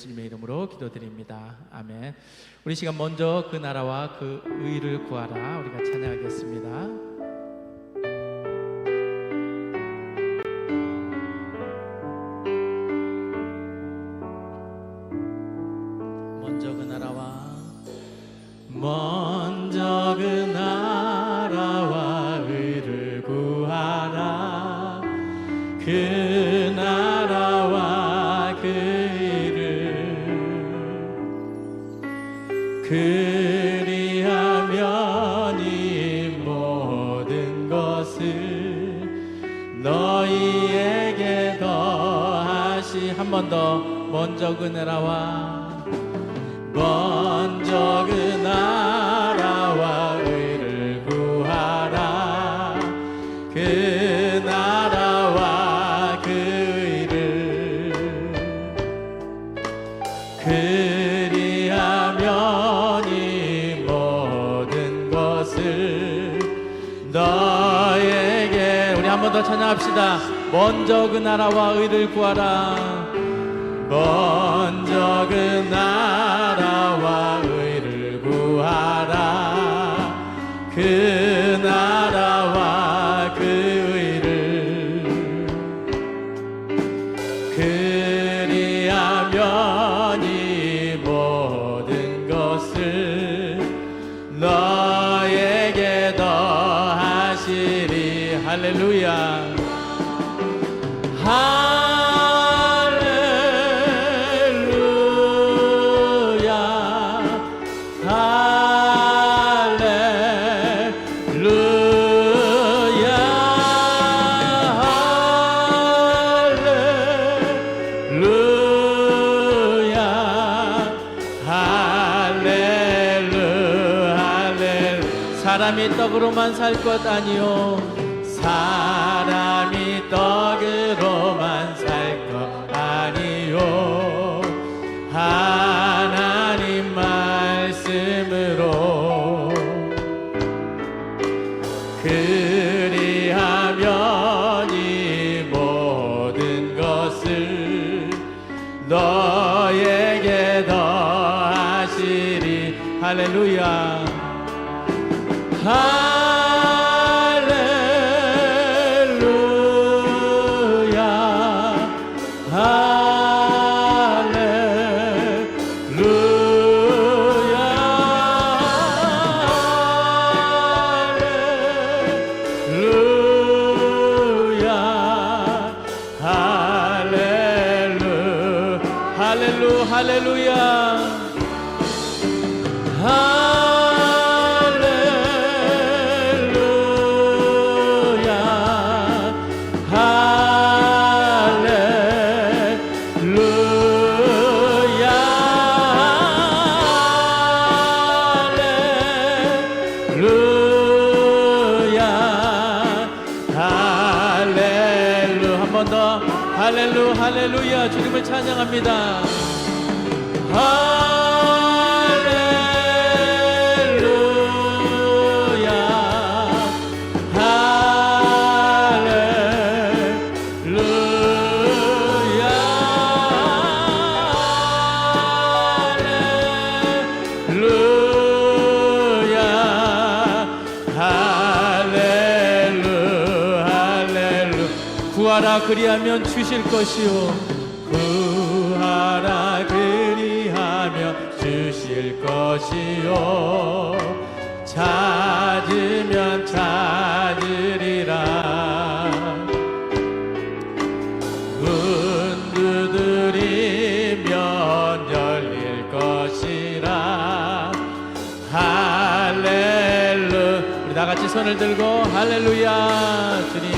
예수님의 이름으로 기도드립니다. 아멘. 우리 시간 먼저 그 나라와 그 의를 구하라 우리가 찬양하겠습니다. 먼저 그 나라와 의를 구하라. 그 나라와 그 의를 그리하면 이 모든 것을 너희에게 더하시. 한 번 더. 먼저 그 나라와 먼저 그 나라와 의를 구하라. 그 나라와 그 의를 그리하면 이 모든 것을 너에게. 우리 한 번 더 찬양합시다. 먼저 그 나라와 의를 구하라. 먼저 그 나라와 의를 구하라. 그 나라와 그 의를 그리하면 이 모든 것을 너에게 더하시리. 할렐루야. 사람이 떡으로만 살 것 아니요 사람이 떡으로만 살 것 아니요 하나님 말씀으로 그리하면 이 모든 것을 너에게 더하시리. 할렐루야. 할렐루야. 할렐루야. 할렐루야. 할렐루야. 할렐루야. 주님을 찬양합니다. 할렐루야. 할렐루야. 할렐루야. 구하라 그리하면 주실 것이요 구하라 그리하면 주실 것이요 찾으면 찾으리라. 문 두드리면 열릴 것이라. 할렐루야. 우리 다같이 손을 들고 할렐루야. 주님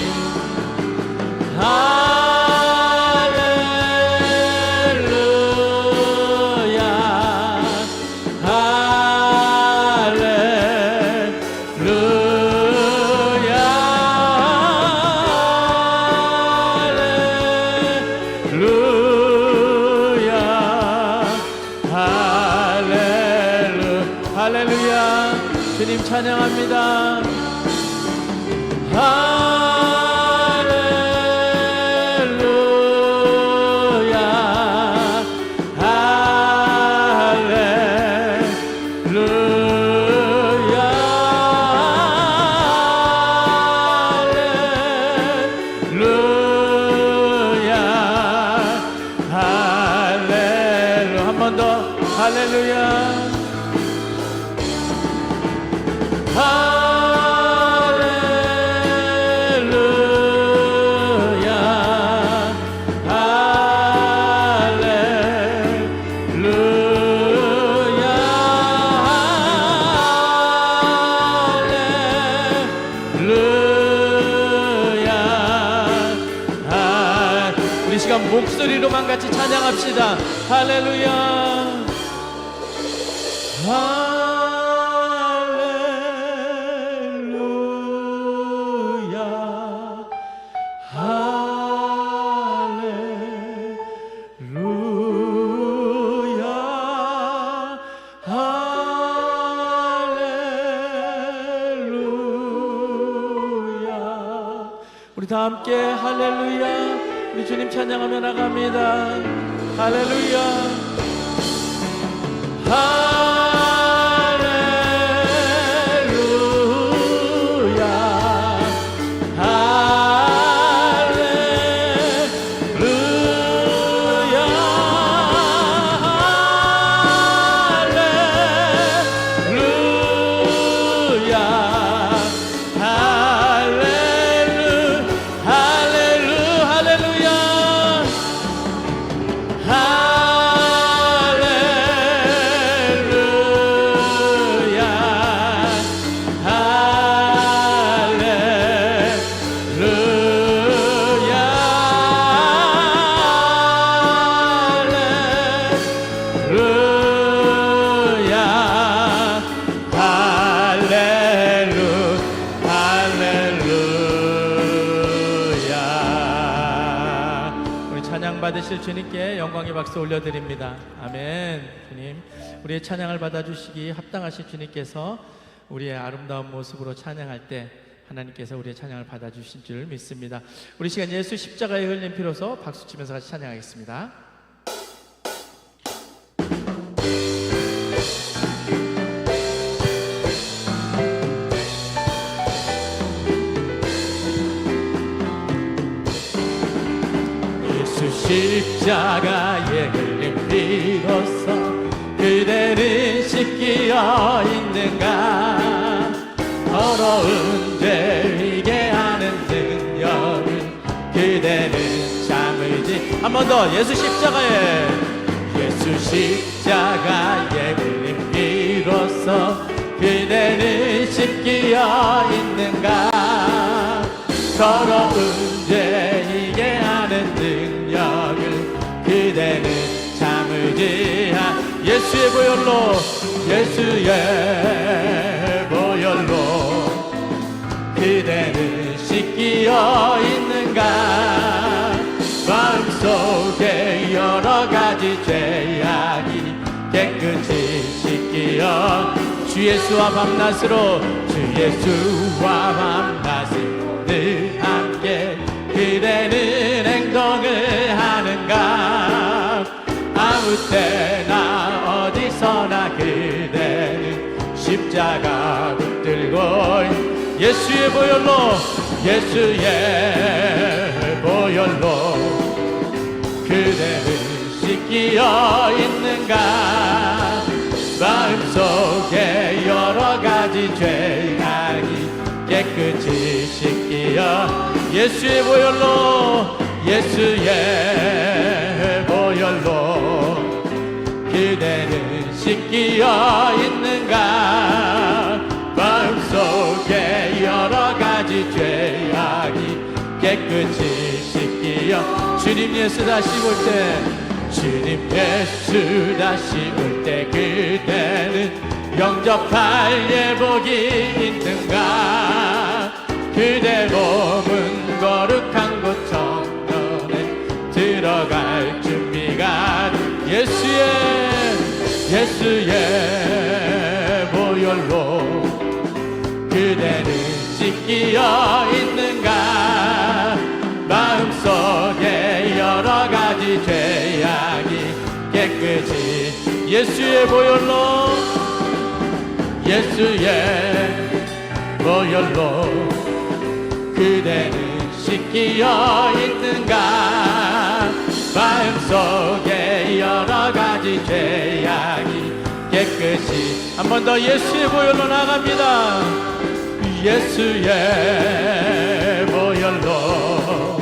할렐루야. 주님 찬양합니다. 할렐루야. 할렐루야. 번 더 할렐루야. 우리 시간 목소리로만 같이 찬양합시다. 할렐루야. 우리 다 함께 할렐루야. 우리 주님 찬양하며 나갑니다. 할렐루야. 받으실 주님께 영광의 박수 올려드립니다. 아멘. 주님, 우리의 찬양을 받아주시기 합당하신 주님께서 우리의 아름다운 모습으로 찬양할 때 하나님께서 우리의 찬양을 받아주신 줄 믿습니다. 우리 시간 예수 십자가에 흘린 피로서 박수치면서 같이 찬양하겠습니다. 십자가에 흘린 피로써 그대는 씻기어 있는가. 더러운 죄이게 하는 능력을 그대는 참을지. 한 번 더. 예수 십자가에 흘린 피로써 그대는 씻기어 있는가. 더러운 죄이게 하는 능력을 그대는 참을지. 예수의 보혈로 그대는 씻기어 있는가. 마음속에 여러 가지 죄악이 깨끗이 씻기어 주 예수와 밤낮으로 늘 함께 그대는 행동을 하는가. 아무 때나 어디서나 그대는 십자가 붙들고 예수의 보혈로 그대는 씻기어 있는가. 마음속에 여러 가지 죄악이 깨끗이 씻기어 예수의 보혈로 그대는 씻기어 있는가. 마음속에 여러 가지 죄악이 깨끗이 씻기어 주님 예수 다시 올 때 그대는 영접할 예복이 있는가. 그대 몸은 거룩한 곳 정면에 들어갈 준비가 예수의 보혈로 그대는 씻기어 있는가. 마음속에 여러 가지 죄악이 깨끗이 예수의 보혈로 그대는 씻기어 있는가. 마음속에 여러 가지 죄악이 깨끗이 한 번 더 예수의 보혈로 나갑니다. 예수의 보혈로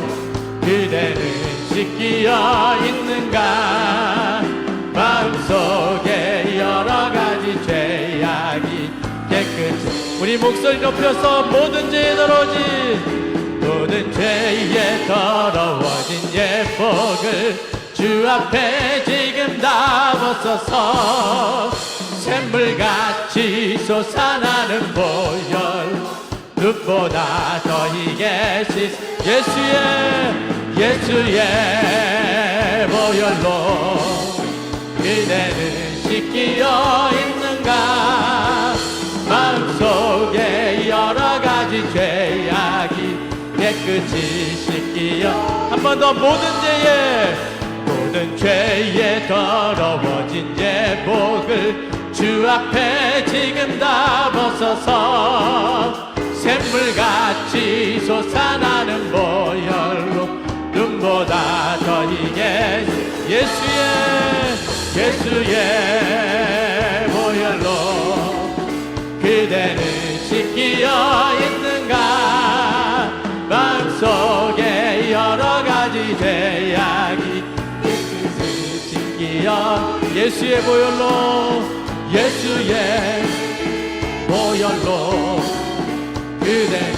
그대는 씻기어 있는가. 마음속에 여러 가지 죄악이 깨끗이 우리 목소리 높여서 모든 죄에 더러워진 예복을 주 앞에 지금 다 벗어서 샘물같이 솟아나는 보혈 눈보다 더 희게 예수의 보혈로 그대는 씻기어 있는가. 마음속에 여러 가지 죄악이 깨끗이 씻기어 한 번 더 모든 죄에 더러워진 예복을 주 앞에 지금 다 벗어서 샘물같이 솟아나는 보혈로 눈보다 더 희게 예수의 보혈로 그대는 씻기어 있는가. 마음속에 여러 가지 죄악이 깨끗이 씻기어 예수의 보혈로 그대는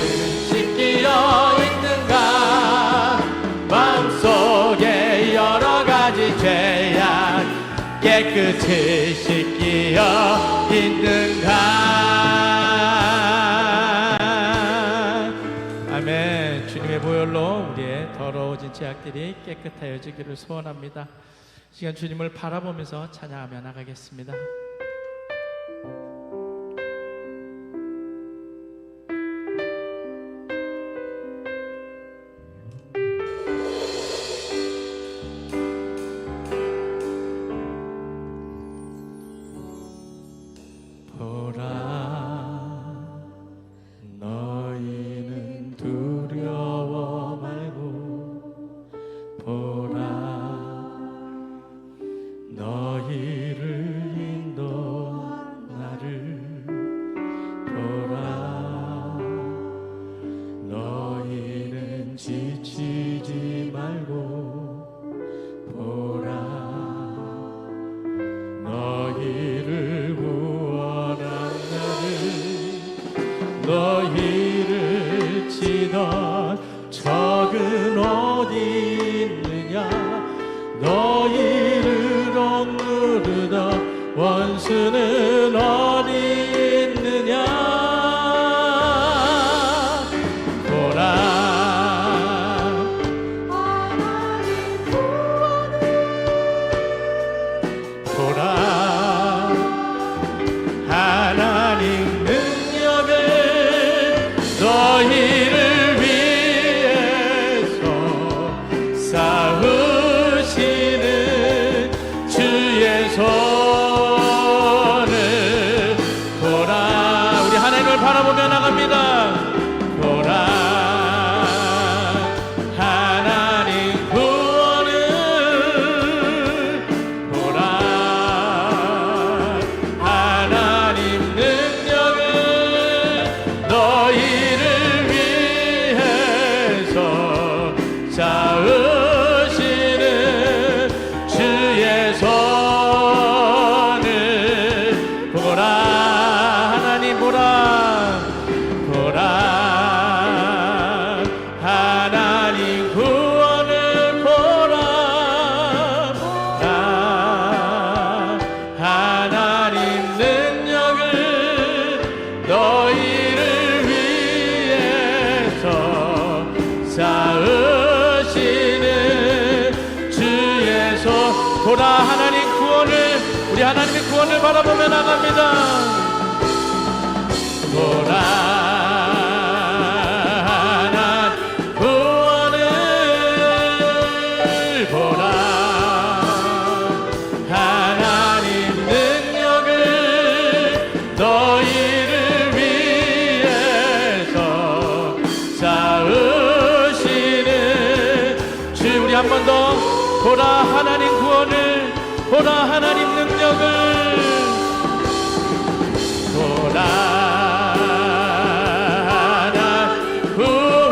씻기어 있는가. 마음속에 여러 가지 죄악 깨끗이 씻기어 있는가. 아멘. 주님의 보혈로 우리의 더러워진 죄악들이 깨끗하여지기를 소원합니다. 이 시간 주님을 바라보면서 찬양하며 나가겠습니다. 너희는 두려워 말고 보라. 너희를 인도한 나를 보라. 너희는 지치지 말고 보라. 너희를 구원한 나를 너희를 치던 적은 어디 있느냐. 너희를 억누르던 원수는 어디 있느냐. 보라. 보라. 하나님 능력을 너희를 위해서 쌓으시는 주의 손을 보라. 우리 하나님을 바라보며 나갑니다. 보라. 하나님 구원을 보라. 하나님 능력을 너희를 위해서 쌓으시는 주의 손을 보라. 하나님 보라. 보라. 하나님 구원을 보라. 하나님 능력을 너희를 위해서 쌓으시는 주의 손. 보라. 하나님 구원을 우리 하나님의 구원을 바라보며 나갑니다. 보라. 하나님 구원을 보라. 하나님 능력을 너희를 위해서 쌓으시는 주. 우리 한 번 더 보라. 하나님 능력을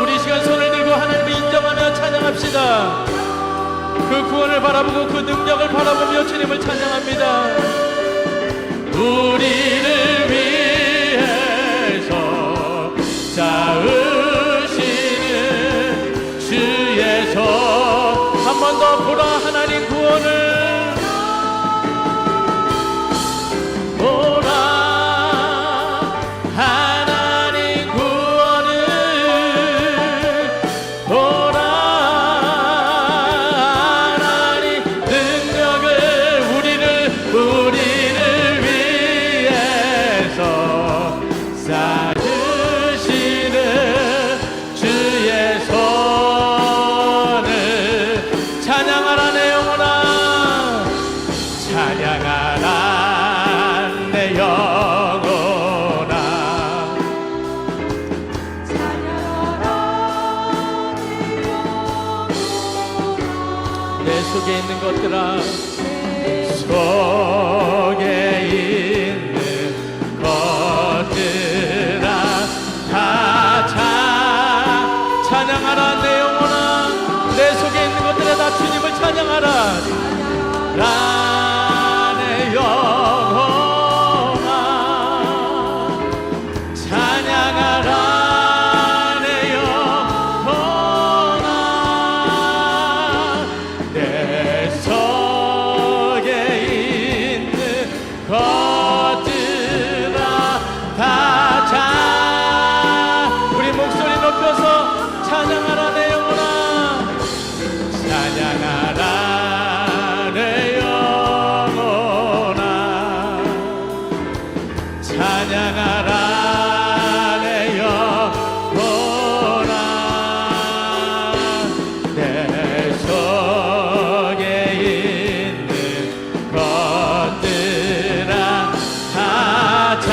우리 시간 손을 들고 하나님을 인정하며 찬양합시다. 그 구원을 바라보고 그 능력을 바라보며 주님을 찬양합니다. 우리를 위해서 쌓으시는 주의 손 한 번 더 보라 하나님 구원을 보라 하나님 구원을 보라 하나님 능력을 우리를 위해서 쌓으시는 주의 손을 찬양하라 내 영혼아 찬양하라 내 영혼아 내 속에 있는 것들아 속에 있는 것들아 다 찬양하라 내 영혼아 내 속에 있는 것들에 다 주님을 찬양하라 내 영혼아 찬양하라 내 영혼아 내 속에 있는 것들아 다 우리 목소리 높여서 찬양하라 내 영혼아 찬양하라 내 영혼아 찬양하라 내 영혼아 내 속에 있는 것들아 다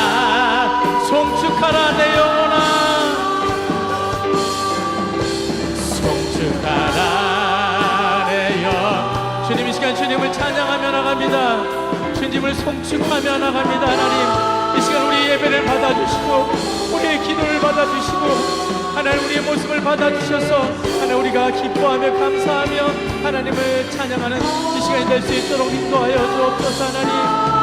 송축하라 내 영혼아 송축하라 내 영 주님 이 시간 주님을 찬양하며 나갑니다. 주님을 송축하며 나갑니다. 하나님 이 시간 우리 예배를 받아주시고 우리의 기도를 받아주시고 하나님 우리의 모습을 받아주셔서 하나님 우리가 기뻐하며 감사하며 하나님을 찬양하는 이 시간이 될 수 있도록 인도하여 주옵소서. 하나님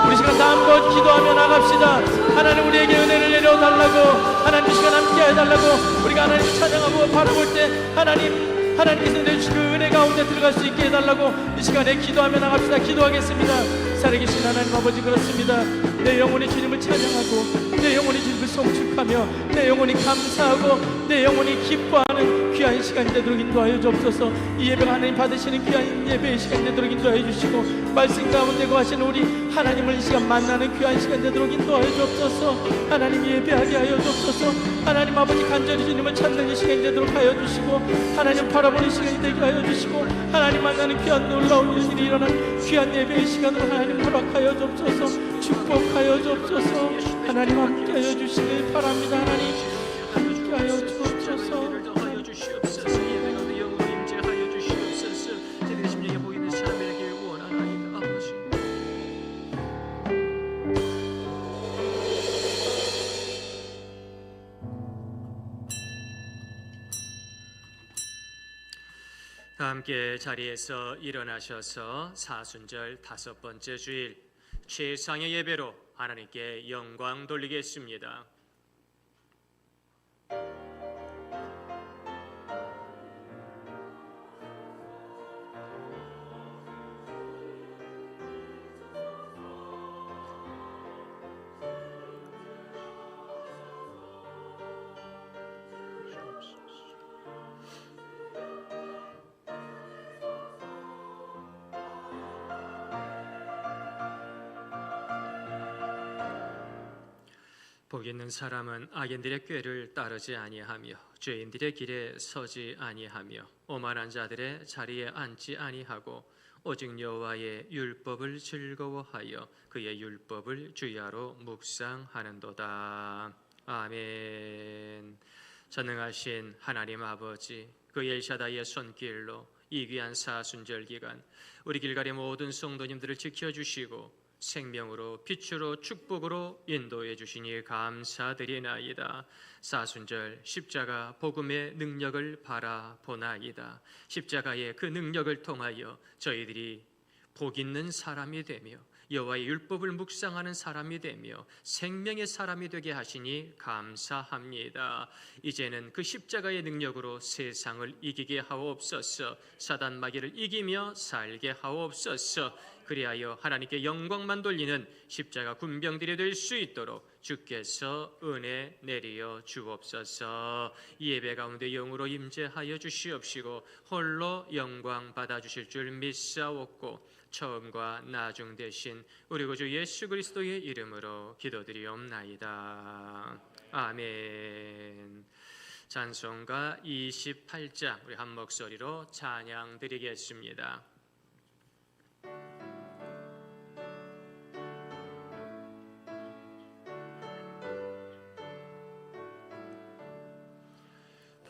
우리 시간 다 한번 기도하며 나갑시다. 하나님 우리에게 은혜를 내려달라고 하나님 이 시간 함께 해달라고 우리가 하나님을 찬양하고 바라볼 때 하나님께서 내주신 그 은혜 가운데 들어갈 수 있게 해달라고 이 시간에 기도하며 나갑시다. 기도하겠습니다. 살아계신 하나님 아버지 그렇습니다. 내 영혼이 주님을 찬양하고 내 영혼이 주님을 송축하며 내 영혼이 감사하고 내 영혼이 기뻐하는 귀한 시간이 되도록 인도하여 주옵소서. 이 예배가 하나님 받으시는 귀한 예배의 시간이 되도록 인도하여 주시고 말씀 가운데 거하시는 우리 하나님을 이 시간 만나는 귀한 시간 되도록 인도하여 주옵소서. 하나님 예배하게 하여 주옵소서. 하나님 아버지 간절히 주님을 찾는 이 시간이 되도록 하여 주시고 하나님 바라보는 시간이 되게 하여 주시고 하나님 만나는 귀한 놀라운 일이 일어난 귀한 예배의 시간으로 하나님 허락하여 주옵소서. 축복하여 주옵소서. 하나님 함께하여 주시길 바랍니다. 하나님 함께하여 주옵소서. 다 함께 자리에서 일어나셔서 사순절 5번째 주일 최상의 예배로 하나님께 영광 돌리겠습니다. 복 있는 사람은 악인들의 꾀를 따르지 아니하며 죄인들의 길에 서지 아니하며 오만한 자들의 자리에 앉지 아니하고 오직 여호와의 율법을 즐거워하여 그의 율법을 주야로 묵상하는도다. 아멘. 전능하신 하나님 아버지, 그 엘샤다이의 손길로 이 귀한 사순절 기간 우리 길가의 모든 성도님들을 지켜주시고 생명으로 빛으로 축복으로 인도해 주시니 감사드리나이다. 사순절 십자가 복음의 능력을 바라보나이다. 십자가의 그 능력을 통하여 저희들이 복 있는 사람이 되며 여호와의 율법을 묵상하는 사람이 되며 생명의 사람이 되게 하시니 감사합니다. 이제는 그 십자가의 능력으로 세상을 이기게 하옵소서. 사단 마귀를 이기며 살게 하옵소서. 그리하여 하나님께 영광만 돌리는 십자가 군병들이 될 수 있도록 주께서 은혜 내리어 주옵소서. 이 예배 가운데 영으로 임재하여 주시옵시고 홀로 영광 받아주실 줄 믿사옵고 처음과 나중 되신 우리 구주 예수 그리스도의 이름으로 기도드리옵나이다. 아멘. 찬송가 28장 우리 한 목소리로 찬양 드리겠습니다.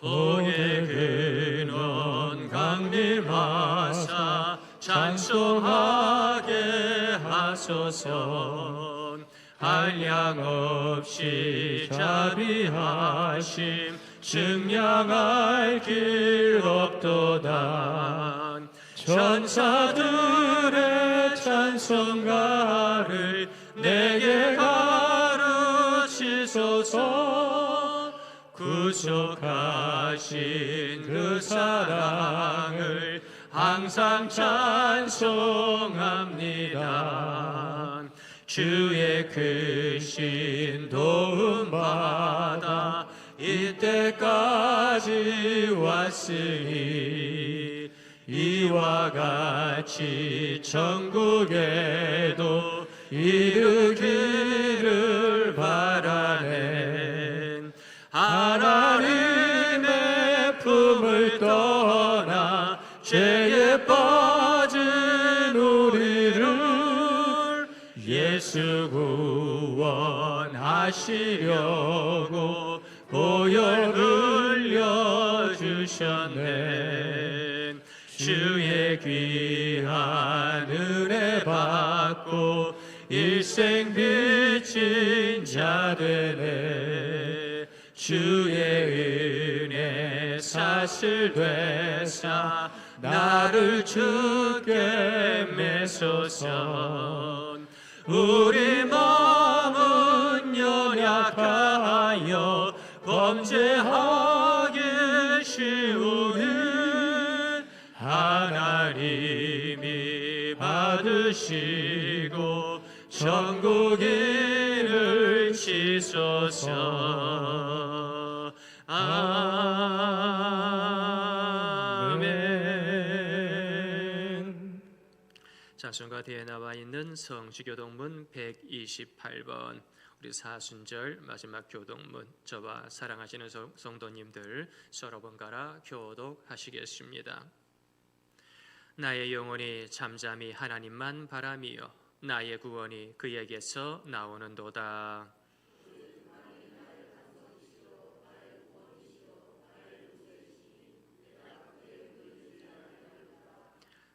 복의 근원 강림하사 찬송하게 하소서. 한량없이 자비하심 증량할 길 없도다. 천사들의 찬송가를 내게 가르치소서. 구속하신 그 사랑을 항상 찬송합니다. 주의 크신 도움 받아 이때까지 왔으니 이와 같이 천국에도 이르기를 바라네. 하나님의 품을 떠나 죄에 빠진 우리를 예수 구원하시려고 보혈 흘려주셨네. 주의 귀한 은혜 받고 일생 빚진 자 되네. 주의 은혜 사슬 되사 나를 주께 매소서. 우리 마음은 연약하여 범죄하기 쉬우니 하나님이 받으시고 천국인을 치소서. 아멘. 찬송가 뒤에 나와 있는 성주교동문 128번 우리 사순절 마지막 교동문 저와 사랑하시는 성도님들 서로 번갈아 교독하시겠습니다. 나의 영혼이 잠잠히 하나님만 바라미요 나의 구원이 그에게서 나오는도다.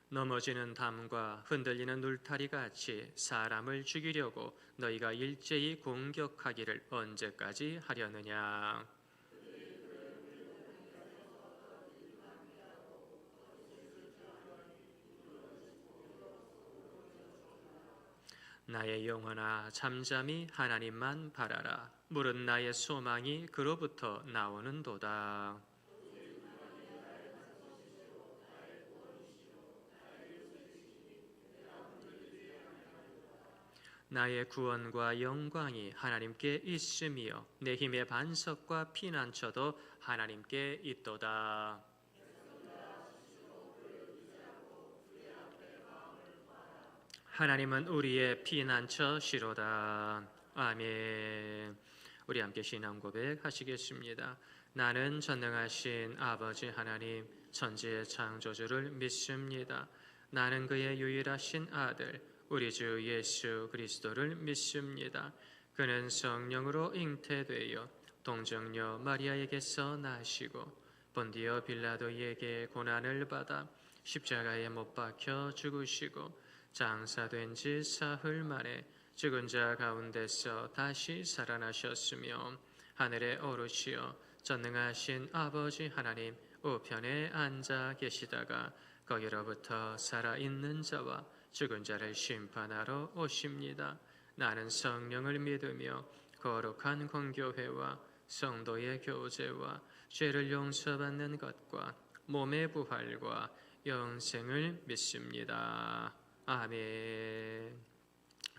넘어지는 담과 흔들리는 울타리 같이 사람을 죽이려고 너희가 일제히 공격하기를 언제까지 하려느냐. 나의 영혼아 잠잠히 하나님만 바라라. 물은 나의 소망이 그로부터 나오는도다. 나의 구원과 영광이 하나님께 있으며 내 힘의 반석과 피난처도 하나님께 있도다. 하나님은 우리의 피난처시로다. 아멘. 우리 함께 신앙 고백하시겠습니다. 나는 전능하신 아버지 하나님 천지의 창조주를 믿습니다. 나는 그의 유일하신 아들 우리 주 예수 그리스도를 믿습니다. 그는 성령으로 잉태되어 동정녀 마리아에게서 나시고 본디오 빌라도에게 고난을 받아 십자가에 못 박혀 죽으시고 장사된 지 사흘 만에 죽은 자 가운데서 다시 살아나셨으며 하늘에 오르시어 전능하신 아버지 하나님 우편에 앉아 계시다가 거기로부터 살아있는 자와 죽은 자를 심판하러 오십니다. 나는 성령을 믿으며 거룩한 공교회와 성도의 교제와 죄를 용서받는 것과 몸의 부활과 영생을 믿습니다. 아멘.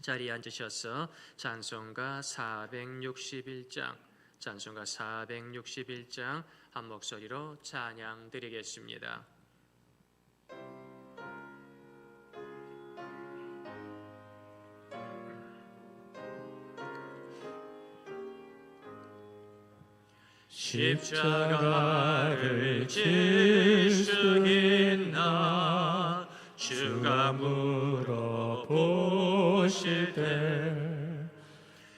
자리에 앉으셔서 찬송가 461장 한 목소리로 찬양 드리겠습니다. 십자가를 질 수 있나 주가 물어보실 때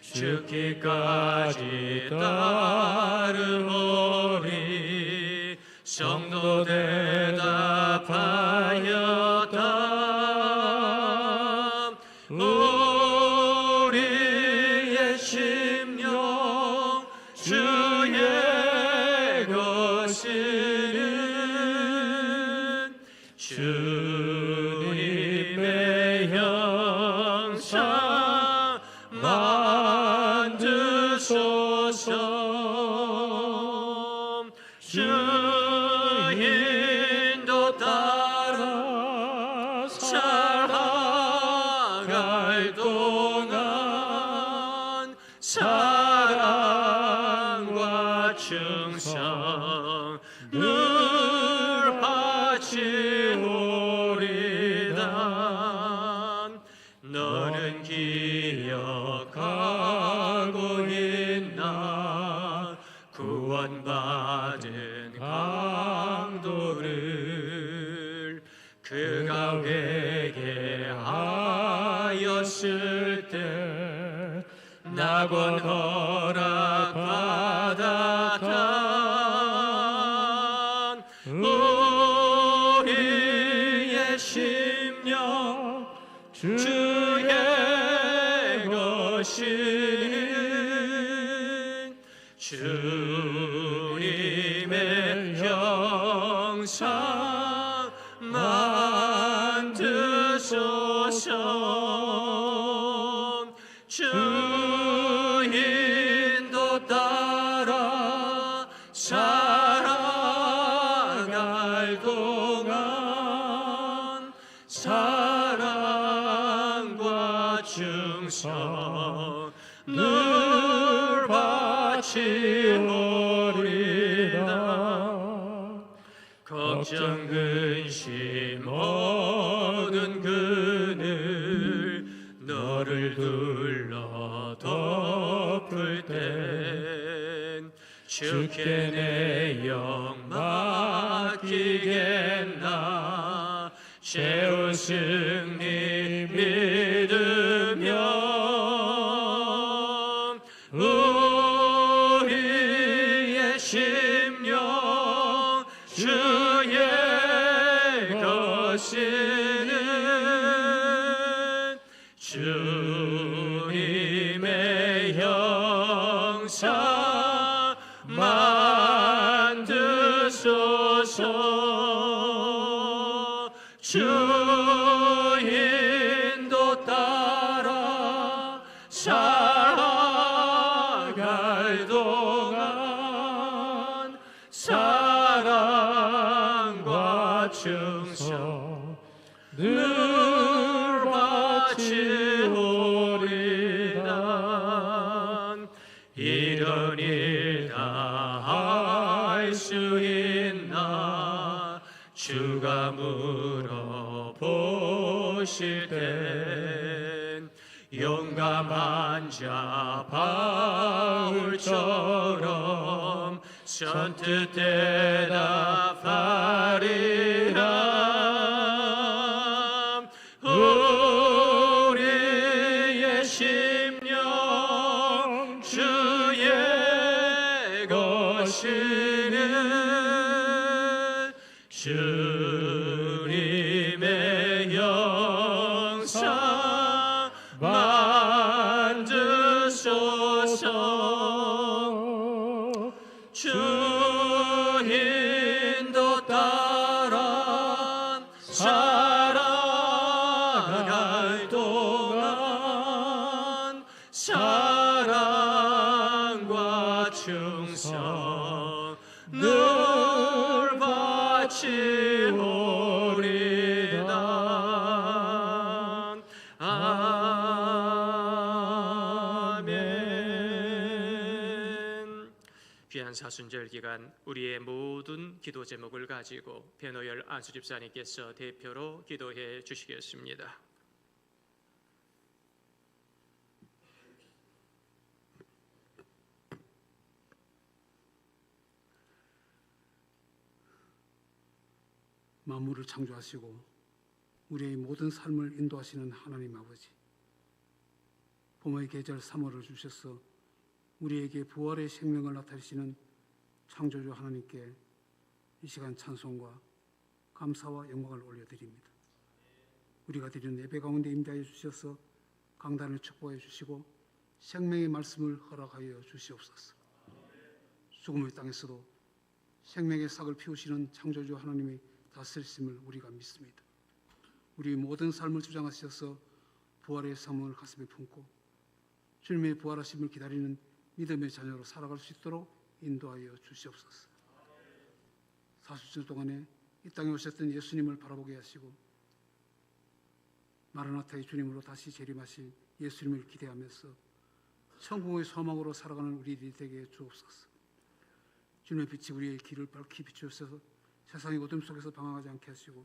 죽기까지 따르오리 성도 대답하였다. 우리의 심령 주의 것이는 주님의 형상 만드소서. 주 인도 따라 살아갈 동안 사랑과 충성 늘 바치오리다. 너는 기억하고 있나 구원받은 강도를 그가 회개하였을 때 낙원 허락받았다. 우리의 심령 주의 것이니 주님의 형상 만드소서. 주 인도 따라 살아갈 동안 사랑과 충성 늘 바치오리다. 걱정 근심 모든 그늘 너를 둘러 덮을 땐 주께 내 영 맡기겠나. 세운 승리 믿으며 우리의 심령 주의 것이는 주님의 형상 만드소서. 주 인도 따라 살아갈 동안 사랑과 충성 늘 바치오리다. 이런 일 다 할 수 있나 주가 물어보실 땐 용감한 자 바울처럼 선뜻 대답하리라. 우리의 심령 주의 것이는 주님 사랑과 충성 늘 바치오리다. 아멘. 귀한 사순절 기간 우리의 모든 기도 제목을 가지고 변호열 안수 집사님께서 대표로 기도해 주시겠습니다. 만물을 창조하시고 우리의 모든 삶을 인도하시는 하나님 아버지, 봄의 계절 3월을 주셔서 우리에게 부활의 생명을 나타내시는 창조주 하나님께 이 시간 찬송과 감사와 영광을 올려드립니다. 우리가 드리는 예배 가운데 임재하여 주셔서 강단을 축복해 주시고 생명의 말씀을 허락하여 주시옵소서. 죽음의 땅에서도 생명의 싹을 피우시는 창조주 하나님의 다스리심을 우리가 믿습니다. 우리의 모든 삶을 주장하셔서 부활의 사명을 가슴에 품고 주님의 부활하심을 기다리는 믿음의 자녀로 살아갈 수 있도록 인도하여 주시옵소서. 40주 동안에 이 땅에 오셨던 예수님을 바라보게 하시고 마라나타의 주님으로 다시 재림하실 예수님을 기대하면서 천국의 소망으로 살아가는 우리들이 되게 주옵소서. 주님의 빛이 우리의 길을 밝히 비추셔서 세상의 어둠 속에서 방황하지 않게 하시고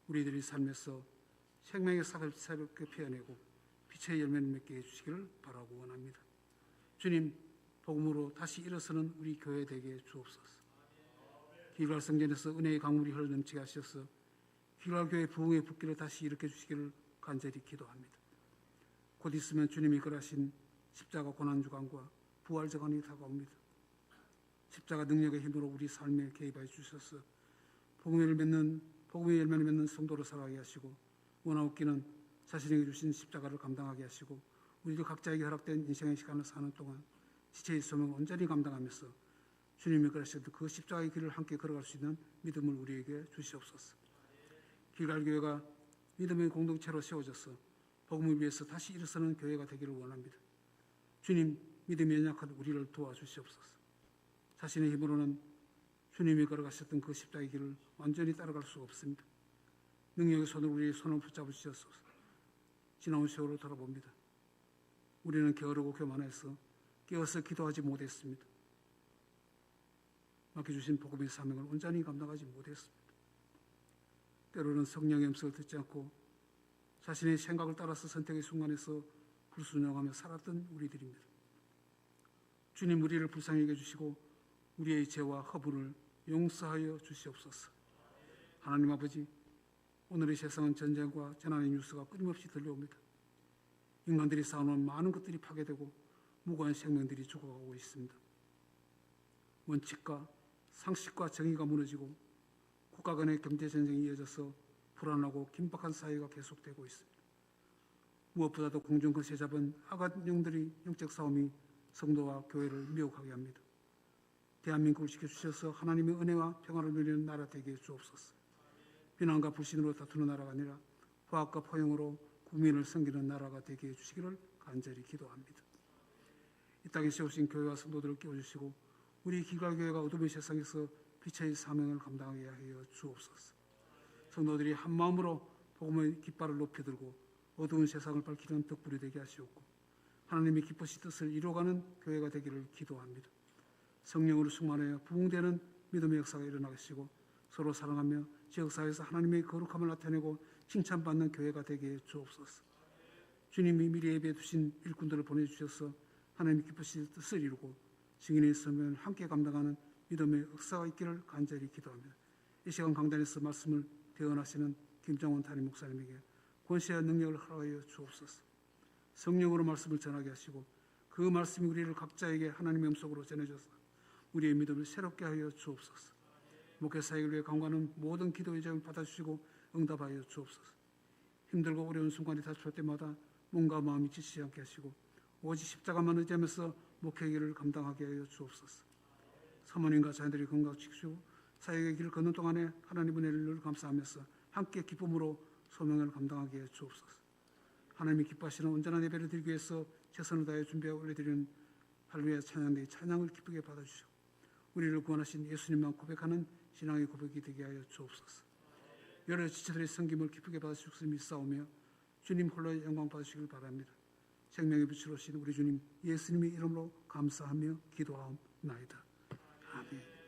우리들의 삶에서 생명의 싹을 새롭게 피어내고 빛의 열매를 맺게 해주시기를 바라고 원합니다. 주님, 복음으로 다시 일어서는 우리 교회 되게 주옵소서. 길갈 성전에서 은혜의 강물이 흘러넘치게 하셔서 길갈 교회 부흥의 붓기를 다시 일으켜 주시기를 간절히 기도합니다. 곧 있으면 주님이 이끌하신 십자가 고난주간과 부활주간이 다가옵니다. 십자가 능력의 힘으로 우리 삶에 개입하여 주셔서 복음의 열매를 맺는 성도로 살아가게 하시고 원하옵기는 자신에게 주신 십자가를 감당하게 하시고 우리들 각자에게 허락된 인생의 시간을 사는 동안 지체의 소명을 온전히 감당하면서 주님이 그러셨던 그 십자가의 길을 함께 걸어갈 수 있는 믿음을 우리에게 주시옵소서. 길갈교회가 믿음의 공동체로 세워져서 복음을 위해서 다시 일어서는 교회가 되기를 원합니다. 주님, 믿음이 연약한 우리를 도와주시옵소서. 자신의 힘으로는 주님이 걸어가셨던 그 십자가의 길을 완전히 따라갈 수가 없습니다. 능력의 손으로 우리의 손을 붙잡으셔서 지나온 세월을 돌아봅니다. 우리는 게으르고 교만해서 깨어서 기도하지 못했습니다. 맡겨주신 복음의 사명을 온전히 감당하지 못했습니다. 때로는 성령의 음성을 듣지 않고 자신의 생각을 따라서 선택의 순간에서 불순종하며 살았던 우리들입니다. 주님, 우리를 불쌍히 여겨주시고 우리의 죄와 허물을 용서하여 주시옵소서. 하나님 아버지, 오늘의 세상은 전쟁과 재난의 뉴스가 끊임없이 들려옵니다. 인간들이 쌓아놓은 많은 것들이 파괴되고 무고한 생명들이 죽어가고 있습니다. 원칙과 상식과 정의가 무너지고 국가 간의 경제전쟁이 이어져서 불안하고 긴박한 사회가 계속되고 있습니다. 무엇보다도 공중거세 잡은 악한 영들의 영적 싸움이 성도와 교회를 미혹하게 합니다. 대한민국을 지켜주셔서 하나님의 은혜와 평화를 누리는 나라 되게 주옵소서. 비난과 불신으로 다투는 나라가 아니라 화학과 포용으로 국민을 섬기는 나라가 되게 해주시기를 간절히 기도합니다. 이 땅에 세우신 교회와 성도들을 깨워주시고 우리 기갈교회가 어둠의 세상에서 빛의 사명을 감당하게 하여 주옵소서. 성도들이 한마음으로 복음의 깃발을 높이 들고 어두운 세상을 밝히는 덕불이 되게 하시옵고 하나님의 기쁘신 뜻을 이루어가는 교회가 되기를 기도합니다. 성령으로 충만하여 부흥되는 믿음의 역사가 일어나시고 서로 사랑하며 지역사회에서 하나님의 거룩함을 나타내고 칭찬받는 교회가 되게 해 주옵소서. 주님이 미리 예배해 두신 일꾼들을 보내주셔서 하나님의 기쁘신 뜻을 이루고 증인의 사명을 함께 감당하는 믿음의 역사가 있기를 간절히 기도합니다. 이 시간 강단에서 말씀을 대언하시는 김정원 담임 목사님에게 권세와 능력을 허락하여 주옵소서. 성령으로 말씀을 전하게 하시고 그 말씀이 우리를 각자에게 하나님의 음성으로 전해줘서 우리의 믿음을 새롭게 하여 주옵소서. 목회 사역을 위해 간구하는 모든 기도의 제목을 받아주시고 응답하여 주옵소서. 힘들고 어려운 순간이 닥칠 때마다 몸과 마음이 지치지 않게 하시고 오직 십자가만 의지하면서 목회의 길을 감당하게 하여 주옵소서. 사모님과 자녀들이 건강 지키시고 사역의 길을 걷는 동안에 하나님 은혜를 늘 감사하면서 함께 기쁨으로 소명을 감당하게 해 주옵소서. 하나님이 기뻐하시는 온전한 예배를 드리기 위해서 최선을 다해 준비하고 올려드리는 할렐루야 찬양대의 찬양을 기쁘게 받아주시고 우리를 구원하신 예수님만 고백하는 신앙의 고백이 되게 하여 주옵소서. 여러 지체들의 섬김을 기쁘게 받으실 것을 믿사오며 주님 홀로 영광 받으시길 바랍니다. 생명의 빛으로 오신 우리 주님 예수님의 이름으로 감사하며 기도하옵나이다. 아멘.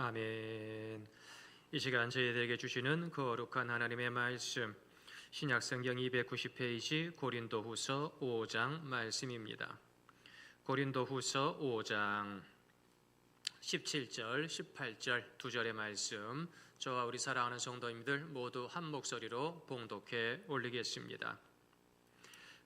아멘. 이 시간 저희들에게 주시는 거룩한 하나님의 말씀 신약성경 290페이지 고린도후서 5장 말씀입니다. 고린도후서 5장 17절, 18절 두 절의 말씀 저와 우리 사랑하는 성도님들 모두 한 목소리로 봉독해 올리겠습니다.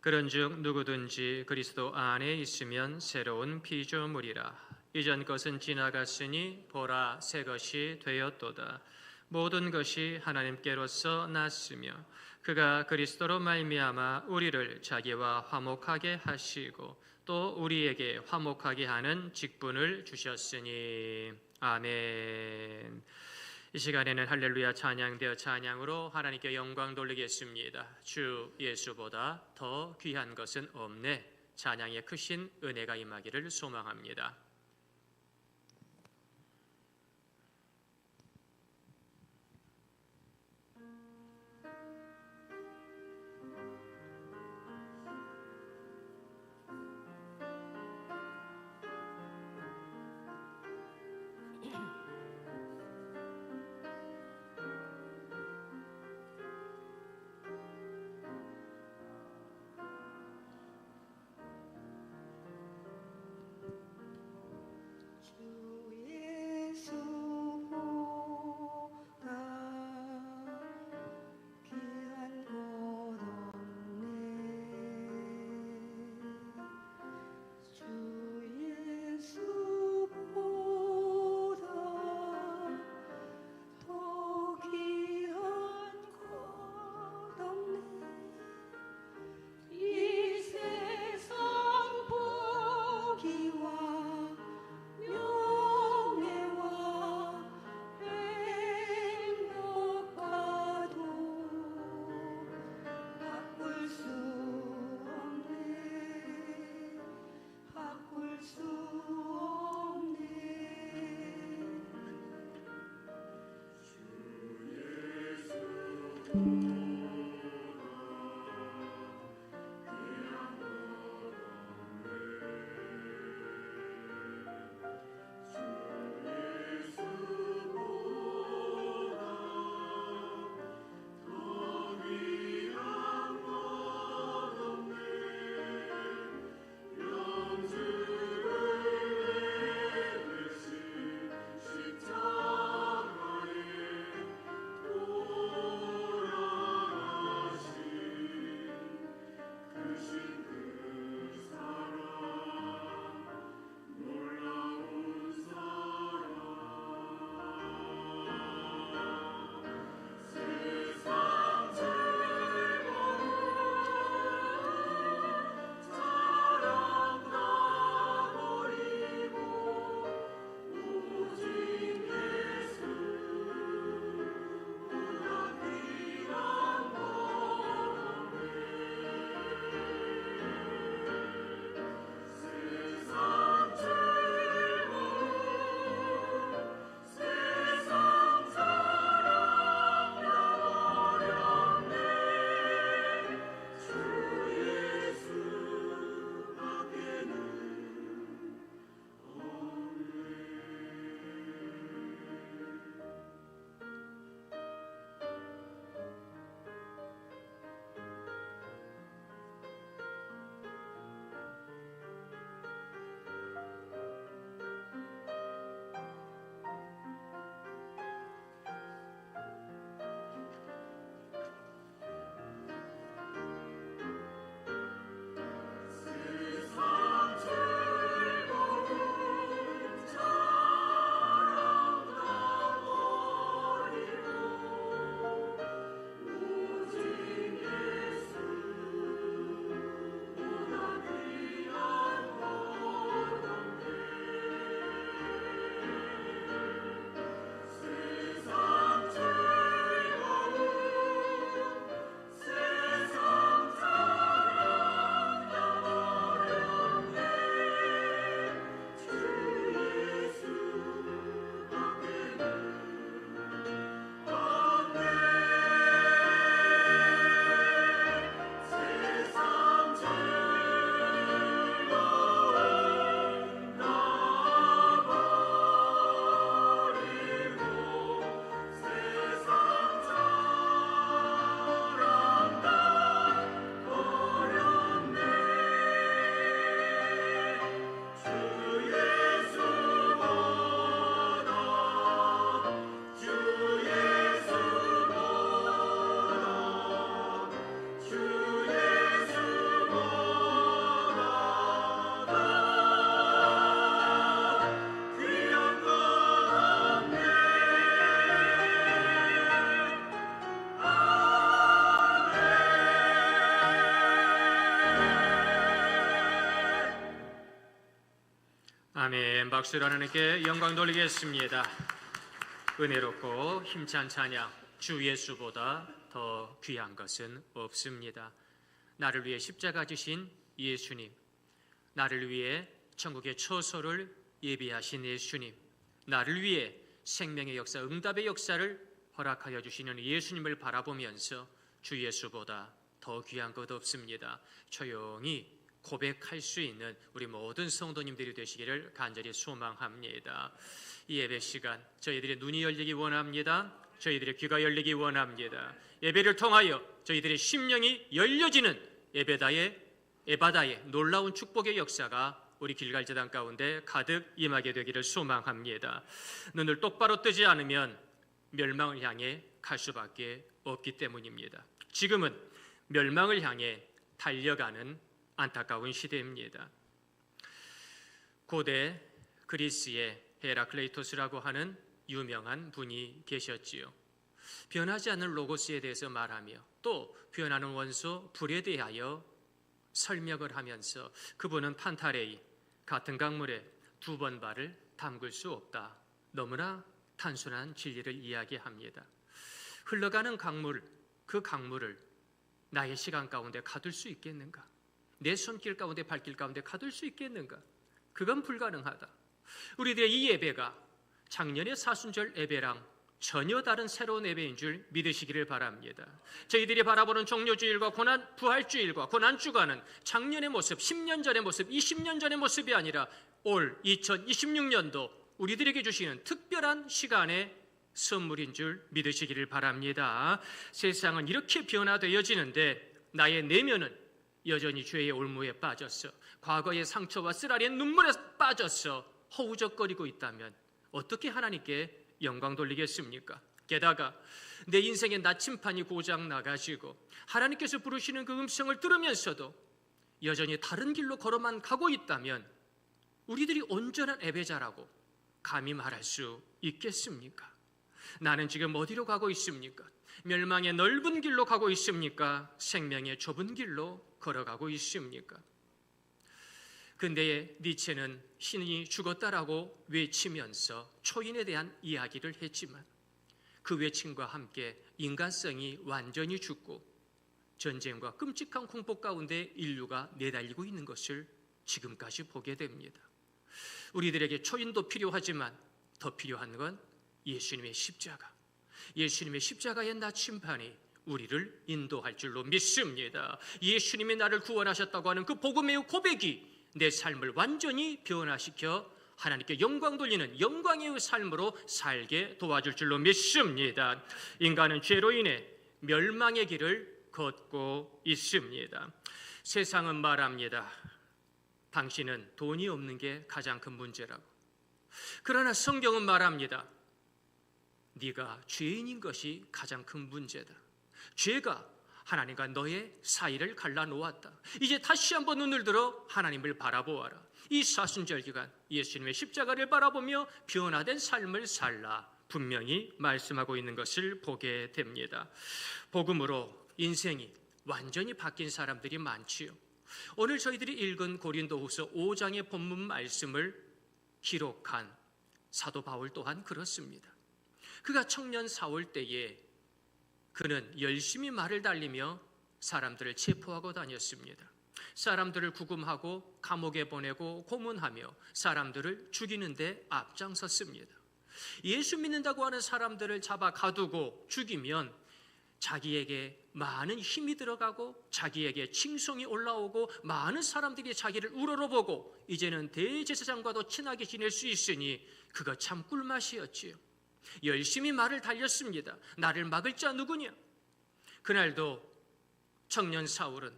그런즉 누구든지 그리스도 안에 있으면 새로운 피조물이라. 이전 것은 지나갔으니 보라 새 것이 되었도다. 모든 것이 하나님께로서 났으며 그가 그리스도로 말미암아 우리를 자기와 화목하게 하시고 또 우리에게 화목하게 하는 직분을 주셨으니 아멘. 이 시간에는 할렐루야 찬양되어 찬양으로 하나님께 영광 돌리겠습니다. 주 예수보다 더 귀한 것은 없네. 찬양의 크신 은혜가 임하기를 소망합니다. 아멘. 박수로 하나님께 영광 돌리겠습니다. 은혜롭고 힘찬 찬양, 주 예수보다 더 귀한 것은 없습니다. 나를 위해 십자가 지신 예수님, 나를 위해 천국의 처소를 예비하신 예수님, 나를 위해 생명의 역사, 응답의 역사를 허락하여 주시는 예수님을 바라보면서 주 예수보다 더 귀한 것 없습니다. 조용히 고백할 수 있는 우리 모든 성도님들이 되시기를 간절히 소망합니다. 이 예배 시간 저희들의 눈이 열리기 원합니다. 저희들의 귀가 열리기 원합니다. 예배를 통하여 저희들의 심령이 열려지는 에바다의 놀라운 축복의 역사가 우리 길갈재단 가운데 가득 임하게 되기를 소망합니다. 눈을 똑바로 뜨지 않으면 멸망을 향해 갈 수밖에 없기 때문입니다. 지금은 멸망을 향해 달려가는 안타까운 시대입니다. 고대 그리스의 헤라클레이토스라고 하는 유명한 분이 계셨지요. 변하지 않는 로고스에 대해서 말하며 또 변하는 원소 불에 대하여 설명을 하면서 그분은 판타레이, 같은 강물에 두 번 발을 담글 수 없다. 너무나 단순한 진리를 이야기합니다. 흘러가는 강물, 그 강물을 나의 시간 가운데 가둘 수 있겠는가? 내 손길 가운데 발길 가운데 가둘 수 있겠는가? 그건 불가능하다. 우리들의 이 예배가 작년의 사순절 예배랑 전혀 다른 새로운 예배인 줄 믿으시기를 바랍니다. 저희들이 바라보는 종료주일과 부활주일과 고난주간은 작년의 모습, 10년 전의 모습, 20년 전의 모습이 아니라 올 2026년도 우리들에게 주시는 특별한 시간의 선물인 줄 믿으시기를 바랍니다. 세상은 이렇게 변화되어지는데 나의 내면은 여전히 죄의 올무에 빠졌어, 과거의 상처와 쓰라린 눈물에 빠졌어 허우적거리고 있다면 어떻게 하나님께 영광 돌리겠습니까? 게다가 내 인생의 나침판이 고장 나가지고 하나님께서 부르시는 그 음성을 들으면서도 여전히 다른 길로 걸어만 가고 있다면 우리들이 온전한 예배자라고 감히 말할 수 있겠습니까? 나는 지금 어디로 가고 있습니까? 멸망의 넓은 길로 가고 있습니까? 생명의 좁은 길로 걸어가고 있습니까? 근데 니체는 신이 죽었다라고 외치면서 초인에 대한 이야기를 했지만 그 외침과 함께 인간성이 완전히 죽고 전쟁과 끔찍한 공포 가운데 인류가 내달리고 있는 것을 지금까지 보게 됩니다. 우리들에게 초인도 필요하지만 더 필요한 건 예수님의 십자가, 예수님의 십자가의 나침판이 우리를 인도할 줄로 믿습니다. 예수님이 나를 구원하셨다고 하는 그 복음의 고백이 내 삶을 완전히 변화시켜 하나님께 영광 돌리는 영광의 삶으로 살게 도와줄 줄로 믿습니다. 인간은 죄로 인해 멸망의 길을 걷고 있습니다. 세상은 말합니다. 당신은 돈이 없는 게 가장 큰 문제라고. 그러나 성경은 말합니다. 네가 죄인인 것이 가장 큰 문제다. 죄가 하나님과 너의 사이를 갈라놓았다. 이제 다시 한번 눈을 들어 하나님을 바라보아라. 이 사순절 기간 예수님의 십자가를 바라보며 변화된 삶을 살라. 분명히 말씀하고 있는 것을 보게 됩니다. 복음으로 인생이 완전히 바뀐 사람들이 많지요. 오늘 저희들이 읽은 고린도후서 5장의 본문 말씀을 기록한 사도 바울 또한 그렇습니다. 그가 청년 사울 때에 그는 열심히 말을 달리며 사람들을 체포하고 다녔습니다. 사람들을 구금하고 감옥에 보내고 고문하며 사람들을 죽이는 데 앞장섰습니다. 예수 믿는다고 하는 사람들을 잡아 가두고 죽이면 자기에게 많은 힘이 들어가고 자기에게 칭송이 올라오고 많은 사람들이 자기를 우러러보고 이제는 대제사장과도 친하게 지낼 수 있으니 그거 참 꿀맛이었지요. 열심히 말을 달렸습니다. 나를 막을 자 누구냐? 그날도 청년 사울은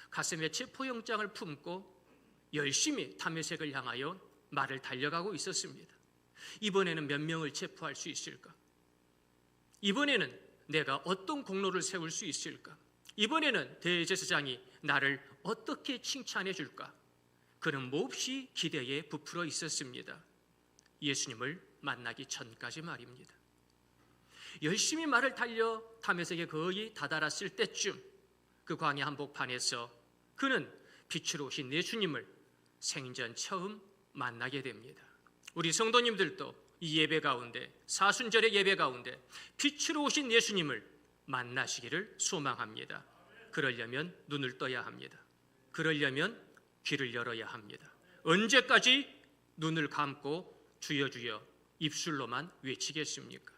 가슴에 체포영장을 품고 열심히 다메섹을 향하여 말을 달려가고 있었습니다. 이번에는 몇 명을 체포할 수 있을까? 이번에는 내가 어떤 공로를 세울 수 있을까? 이번에는 대제사장이 나를 어떻게 칭찬해 줄까? 그는 몹시 기대에 부풀어 있었습니다. 예수님을 만나기 전까지 말입니다. 열심히 말을 달려 다메섹에 거의 다다랐을 때쯤 그 광야 한복판에서 그는 빛으로 오신 예수님을 생전 처음 만나게 됩니다. 우리 성도님들도 이 예배 가운데, 사순절의 예배 가운데 빛으로 오신 예수님을 만나시기를 소망합니다. 그러려면 눈을 떠야 합니다. 그러려면 귀를 열어야 합니다. 언제까지 눈을 감고 주여 주여 입술로만 외치겠습니까?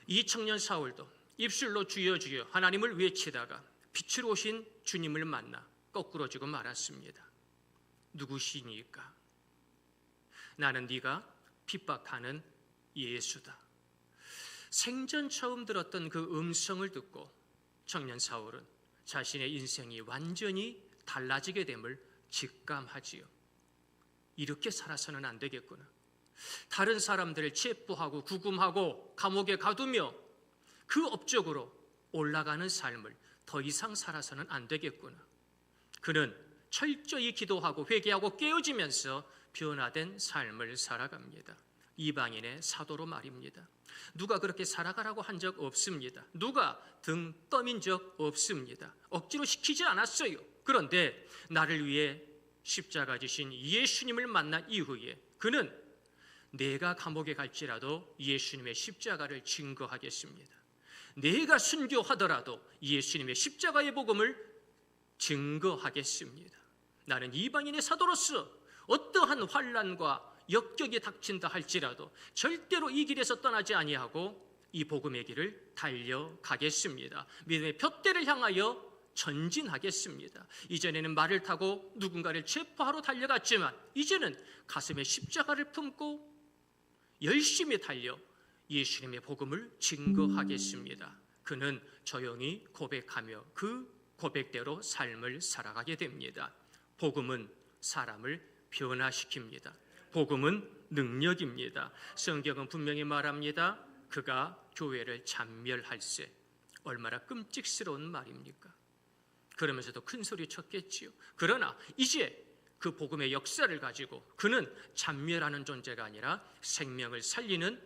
이 청년 사울도 입술로 주여 주여 하나님을 외치다가 빛으로 오신 주님을 만나 거꾸로 지고 말았습니다. 누구시니까? 나는 네가 핍박하는 예수다. 생전 처음 들었던 그 음성을 듣고 청년 사울은 자신의 인생이 완전히 달라지게 됨을 직감하지요. 이렇게 살아서는 안 되겠구나. 다른 사람들을 체포하고 구금하고 감옥에 가두며 그 업적으로 올라가는 삶을 더 이상 살아서는 안 되겠구나. 그는 철저히 기도하고 회개하고 깨어지면서 변화된 삶을 살아갑니다. 이방인의 사도로 말입니다. 누가 그렇게 살아가라고 한 적 없습니다. 누가 등 떠민 적 없습니다. 억지로 시키지 않았어요. 그런데 나를 위해 십자가 지신 예수님을 만난 이후에 그는 내가 감옥에 갈지라도 예수님의 십자가를 증거하겠습니다. 내가 순교하더라도 예수님의 십자가의 복음을 증거하겠습니다. 나는 이방인의 사도로서 어떠한 환난과 역경이 닥친다 할지라도 절대로 이 길에서 떠나지 아니하고 이 복음의 길을 달려가겠습니다. 믿음의 푯대를 향하여 전진하겠습니다. 이전에는 말을 타고 누군가를 체포하러 달려갔지만 이제는 가슴에 십자가를 품고 열심히 달려 예수님의 복음을 증거하겠습니다. 그는 조용히 고백하며 그 고백대로 삶을 살아가게 됩니다. 복음은 사람을 변화시킵니다. 복음은 능력입니다. 성경은 분명히 말합니다. 그가 교회를 잔멸할세. 얼마나 끔찍스러운 말입니까? 그러면서도 큰 소리 쳤겠지요. 그러나 이제 그 복음의 역사를 가지고 그는 잔멸하는 존재가 아니라 생명을 살리는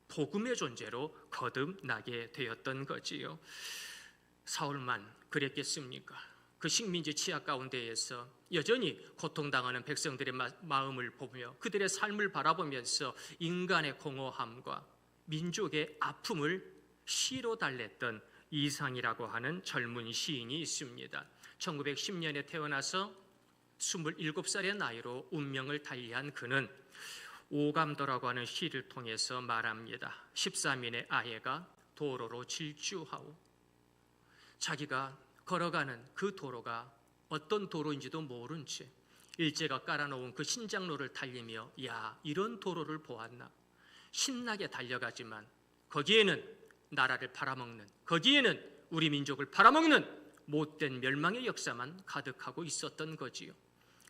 복음의 존재로 거듭나게 되었던 거지요. 사울만 그랬겠습니까? 그 식민지 치하 가운데에서 여전히 고통당하는 백성들의 마음을 보며 그들의 삶을 바라보면서 인간의 공허함과 민족의 아픔을 시로 달랬던 이상이라고 하는 젊은 시인이 있습니다. 1910년에 태어나서 27살의 나이로 운명을 달리한 그는 오감도라고 하는 시를 통해서 말합니다. 13인의 아예가 도로로 질주하오. 자기가 걸어가는 그 도로가 어떤 도로인지도 모른 채 일제가 깔아놓은 그 신장로를 달리며 야, 이런 도로를 보았나. 신나게 달려가지만 거기에는 나라를 팔아먹는, 거기에는 우리 민족을 팔아먹는 못된 멸망의 역사만 가득하고 있었던 거지요.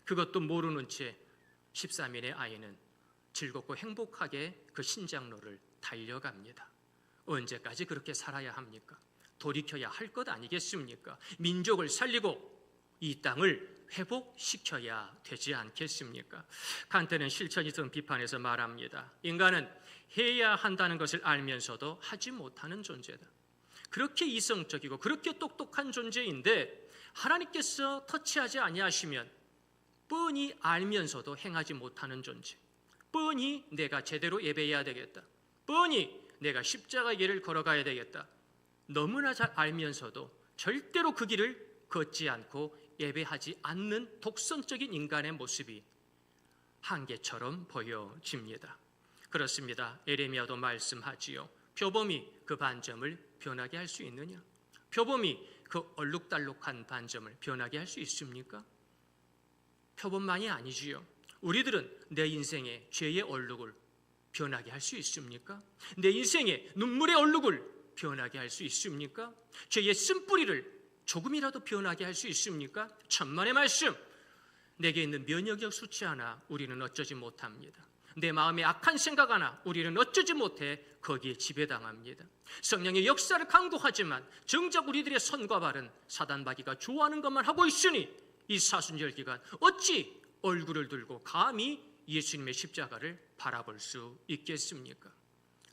그것도 모르는 채 13인의 아이는 즐겁고 행복하게 그 신장로를 달려갑니다. 언제까지 그렇게 살아야 합니까? 돌이켜야 할 것 아니겠습니까? 민족을 살리고 이 땅을 회복시켜야 되지 않겠습니까? 칸트는 실천이성 비판에서 말합니다. 인간은 해야 한다는 것을 알면서도 하지 못하는 존재다. 그렇게 이성적이고 그렇게 똑똑한 존재인데 하나님께서 터치하지 아니하시면 뻔히 알면서도 행하지 못하는 존재. 뻔히 내가 제대로 예배해야 되겠다. 뻔히 내가 십자가 길을 걸어가야 되겠다. 너무나 잘 알면서도 절대로 그 길을 걷지 않고 예배하지 않는 독선적인 인간의 모습이 한계처럼 보여집니다. 그렇습니다. 에레미야도 말씀하지요. 표범이 그 반점을 변하게 할 수 있느냐? 표범이 그 얼룩달룩한 반점을 변하게 할 수 있습니까? 표범만이 아니지요. 우리들은 내 인생의 죄의 얼룩을 변하게 할 수 있습니까? 내 인생의 눈물의 얼룩을 변하게 할 수 있습니까? 죄의 쓴뿌리를 조금이라도 변하게 할 수 있습니까? 천만의 말씀, 내게 있는 면역력 수치 하나 우리는 어쩌지 못합니다. 내 마음에 악한 생각 하나 우리는 어쩌지 못해 거기에 지배당합니다. 성령의 역사를 강구하지만 정작 우리들의 손과 발은 사단마귀가 좋아하는 것만 하고 있으니 이 사순절 기간 어찌 얼굴을 들고 감히 예수님의 십자가를 바라볼 수 있겠습니까?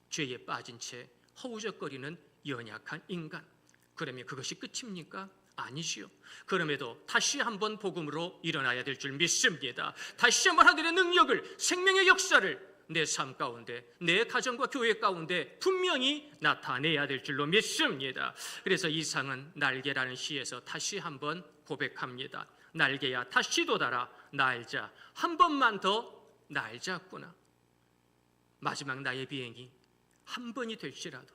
죄에 빠진 채 허우적거리는 연약한 인간. 그러면 그것이 끝입니까? 아니지요. 그럼에도 다시 한번 복음으로 일어나야 될 줄 믿습니다. 다시 한번 하늘의 능력을, 생명의 역사를 내 삶 가운데, 내 가정과 교회 가운데 분명히 나타내야 될 줄로 믿습니다. 그래서 이상은 날개라는 시에서 다시 한번 고백합니다. 날개야 다시 돋아라, 날자. 한 번만 더 날자꾸나. 마지막 나의 비행이 한 번이 될지라도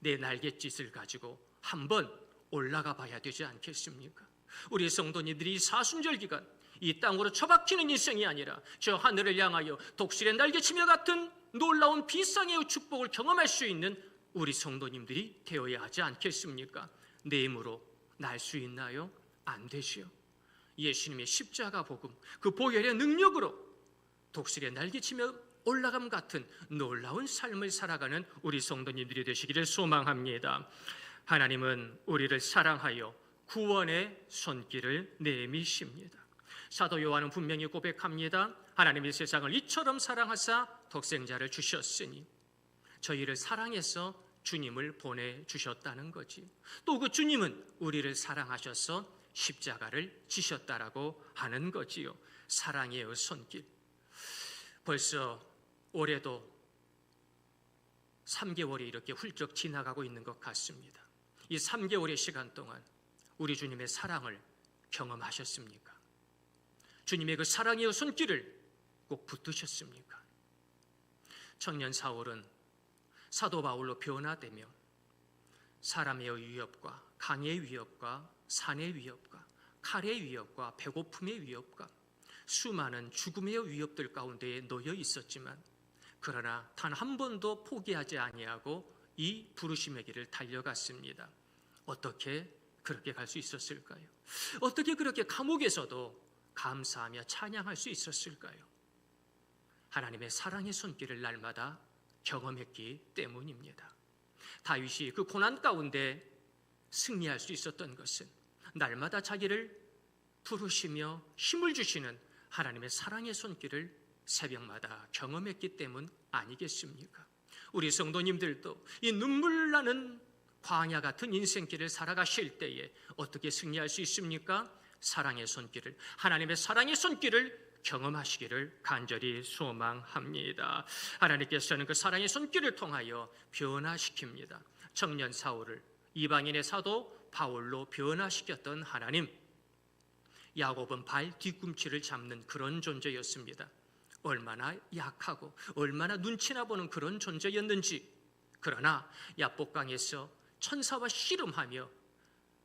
내 날갯짓을 가지고 한 번 올라가 봐야 되지 않겠습니까? 우리 성도님들이 사순절 기간 이 땅으로 처박히는 인생이 아니라 저 하늘을 향하여 독수리의 날개치며 같은 놀라운 비상의 축복을 경험할 수 있는 우리 성도님들이 되어야 하지 않겠습니까? 내 힘으로 날 수 있나요? 안 되지요. 예수님의 십자가 복음, 그 보혈의 능력으로 독수리의 날개치며 올라감 같은 놀라운 삶을 살아가는 우리 성도님들이 되시기를 소망합니다. 하나님은 우리를 사랑하여 구원의 손길을 내미십니다. 사도 요한은 분명히 고백합니다. 하나님이 세상을 이처럼 사랑하사 독생자를 주셨으니 저희를 사랑해서 주님을 보내주셨다는 거지. 또 그 주님은 우리를 사랑하셔서 십자가를 지셨다라고 하는 거지요. 사랑의 손길. 벌써 올해도 3개월이 이렇게 훌쩍 지나가고 있는 것 같습니다. 이 3개월의 시간 동안 우리 주님의 사랑을 경험하셨습니까? 주님의 그 사랑의 손길을 꼭 붙드셨습니까? 청년 사울은 사도 바울로 변화되며 사람의 위협과 강의 위협과 산의 위협과 칼의 위협과 배고픔의 위협과 수많은 죽음의 위협들 가운데에 놓여 있었지만 그러나 단 한 번도 포기하지 아니하고 이 부르심의 길을 달려갔습니다. 어떻게 그렇게 갈 수 있었을까요? 어떻게 그렇게 감옥에서도 감사하며 찬양할 수 있었을까요? 하나님의 사랑의 손길을 날마다 경험했기 때문입니다. 다윗이 그 고난 가운데 승리할 수 있었던 것은 날마다 자기를 부르시며 힘을 주시는 하나님의 사랑의 손길을 새벽마다 경험했기 때문 아니겠습니까? 우리 성도님들도 이 눈물 나는 광야 같은 인생길을 살아가실 때에 어떻게 승리할 수 있습니까? 사랑의 손길을, 하나님의 사랑의 손길을 경험하시기를 간절히 소망합니다. 하나님께서는 그 사랑의 손길을 통하여 변화시킵니다. 청년 사울을 이방인의 사도 바울로 변화시켰던 하나님, 야곱은 발 뒤꿈치를 잡는 그런 존재였습니다. 얼마나 약하고 얼마나 눈치나 보는 그런 존재였는지. 그러나 야복강에서 천사와 씨름하며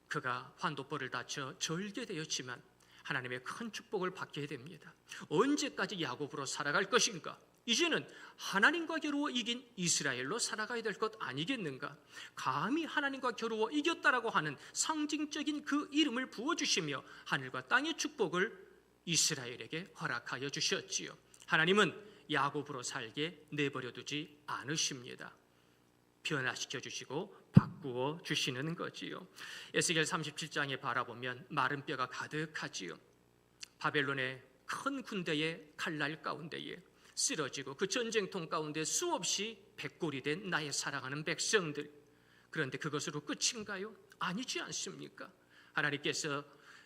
그가 환도벌을 다쳐 절개되었지만 하나님의 큰 축복을 받게 됩니다. 언제까지 야곱으로 살아갈 것인가? 이제는 하나님과 겨루어 이긴 이스라엘로 살아가야 될 것 아니겠는가? 감히 하나님과 겨루어 이겼다라고 하는 상징적인 그 이름을 부어주시며 하늘과 땅의 축복을 이스라엘에게 허락하여 주셨지요. 하나님은 야곱으로 살게 내버려 두지 않으십니다. 변화시켜 주시고 바꾸어 주시는 거지요. 에스겔 37장에 바라보면 마른 뼈가 가득하지요. 바벨론의 큰 군대의 칼날 가운데에 쓰러지고 그 전쟁통 가운데 수없이 백골이 된 나의 사랑하는 백성들. 그런데 그것으로 끝인가요? 아니지 않습니까? 하나님께서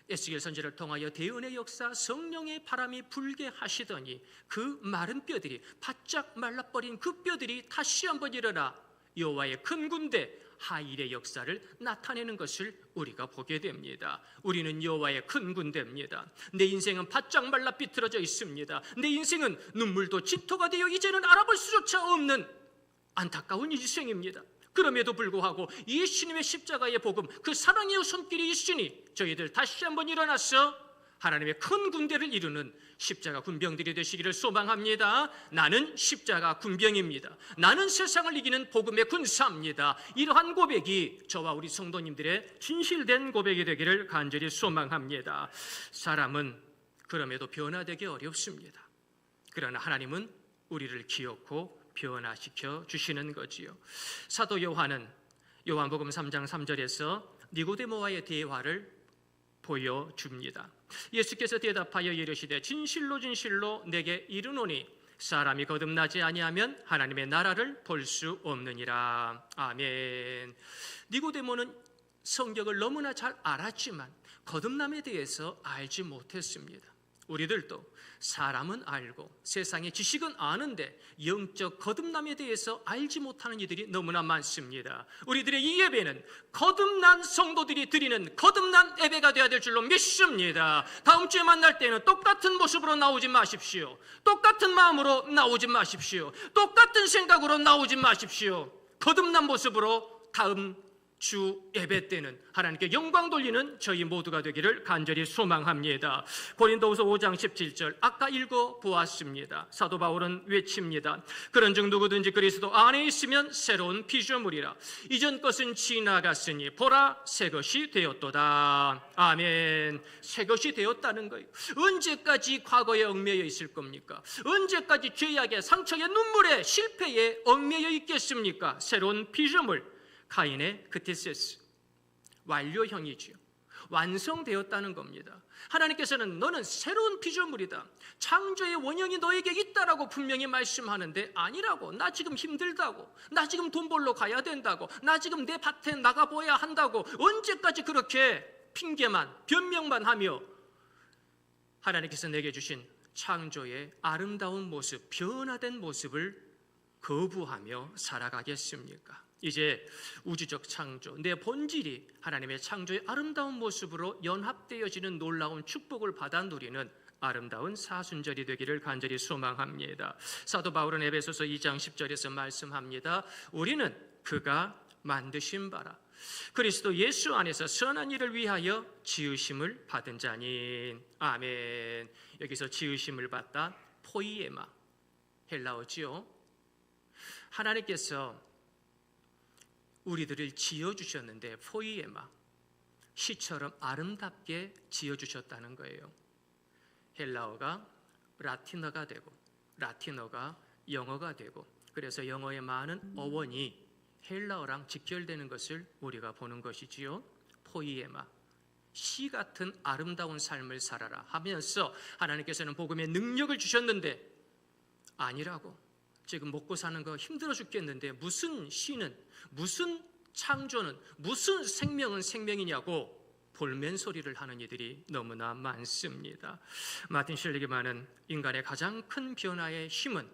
에스겔 선지자를 통하여 대언의 역사, 성령의 바람이 불게 하시더니 그 마른 뼈들이, 바짝 말라버린 그 뼈들이 다시 한번 일어나 여호와의 큰 군대 하일의 역사를 나타내는 것을 우리가 보게 됩니다. 우리는 여호와의 큰 군대입니다. 내 인생은 바짝 말라 비틀어져 있습니다. 내 인생은 눈물도 짙어가 되어 이제는 알아볼 수조차 없는 안타까운 인생입니다. 그럼에도 불구하고 예수님의 십자가의 복음, 그 사랑의 손길이 있으니 저희들 다시 한번 일어나서 하나님의 큰 군대를 이루는 십자가 군병들이 되시기를 소망합니다. 나는 십자가 군병입니다. 나는 세상을 이기는 복음의 군사입니다. 이러한 고백이 저와 우리 성도님들의 진실된 고백이 되기를 간절히 소망합니다. 사람은 그럼에도 변화되기 어렵습니다. 그러나 하나님은 우리를 기억고 변화시켜 주시는 거지요. 사도 요한은 요한복음 3장 3절에서 니고데모와의 대화를 보여줍니다. 예수께서 대답하여 이르시되 진실로 진실로 내게 이르노니 사람이 거듭나지 아니하면 하나님의 나라를 볼 수 없느니라. 아멘. 니고데모는 성경을 너무나 잘 알았지만 거듭남에 대해서 알지 못했습니다. 우리들도 사람은 알고 세상의 지식은 아는데 영적 거듭남에 대해서 알지 못하는 이들이 너무나 많습니다. 우리들의 이 예배는 거듭난 성도들이 드리는 거듭난 예배가 되어야 될 줄로 믿습니다. 다음 주에 만날 때는 똑같은 모습으로 나오지 마십시오. 똑같은 마음으로 나오지 마십시오. 똑같은 생각으로 나오지 마십시오. 거듭난 모습으로 다음 주 예배 때는 하나님께 영광 돌리는 저희 모두가 되기를 간절히 소망합니다. 고린도후서 5장 17절 아까 읽어보았습니다. 사도 바울은 외칩니다. 그런즉 누구든지 그리스도 안에 있으면 새로운 피조물이라. 이전 것은 지나갔으니 보라 새 것이 되었도다. 아멘. 새 것이 되었다는 거예요. 언제까지 과거에 얽매여 있을 겁니까? 언제까지 죄악의 상처의 눈물에 실패에 얽매여 있겠습니까? 새로운 피조물, 카인의 크티세스, 완료형이지요. 완성되었다는 겁니다. 하나님께서는 너는 새로운 피조물이다, 창조의 원형이 너에게 있다라고 분명히 말씀하는데 아니라고, 나 지금 힘들다고, 나 지금 돈 벌러 가야 된다고, 나 지금 내 밭에 나가보아야 한다고 언제까지 그렇게 핑계만 변명만 하며 하나님께서 내게 주신 창조의 아름다운 모습, 변화된 모습을 거부하며 살아가겠습니까? 이제 우주적 창조, 내 본질이 하나님의 창조의 아름다운 모습으로 연합되어지는 놀라운 축복을 받아 누리는 아름다운 사순절이 되기를 간절히 소망합니다. 사도 바울은 에베소서 2장 10절에서 말씀합니다. 우리는 그가 만드신 바라 그리스도 예수 안에서 선한 일을 위하여 지으심을 받은 자니. 아멘. 여기서 지으심을 받다, 포이에마, 헬라어지요. 하나님께서 우리들을 지어주셨는데 포이에마, 시처럼 아름답게 지어주셨다는 거예요. 헬라어가 라틴어가 되고 라틴어가 영어가 되고, 그래서 영어의 많은 어원이 헬라어랑 직결되는 것을 우리가 보는 것이지요. 포이에마, 시 같은 아름다운 삶을 살아라 하면서 하나님께서는 복음의 능력을 주셨는데 아니라고, 지금 먹고 사는 거 힘들어 죽겠는데 무슨 시는, 무슨 창조는, 무슨 생명은 생명이냐고 볼멘 소리를 하는 이들이 너무나 많습니다. 마틴 실리그만은 인간의 가장 큰 변화의 힘은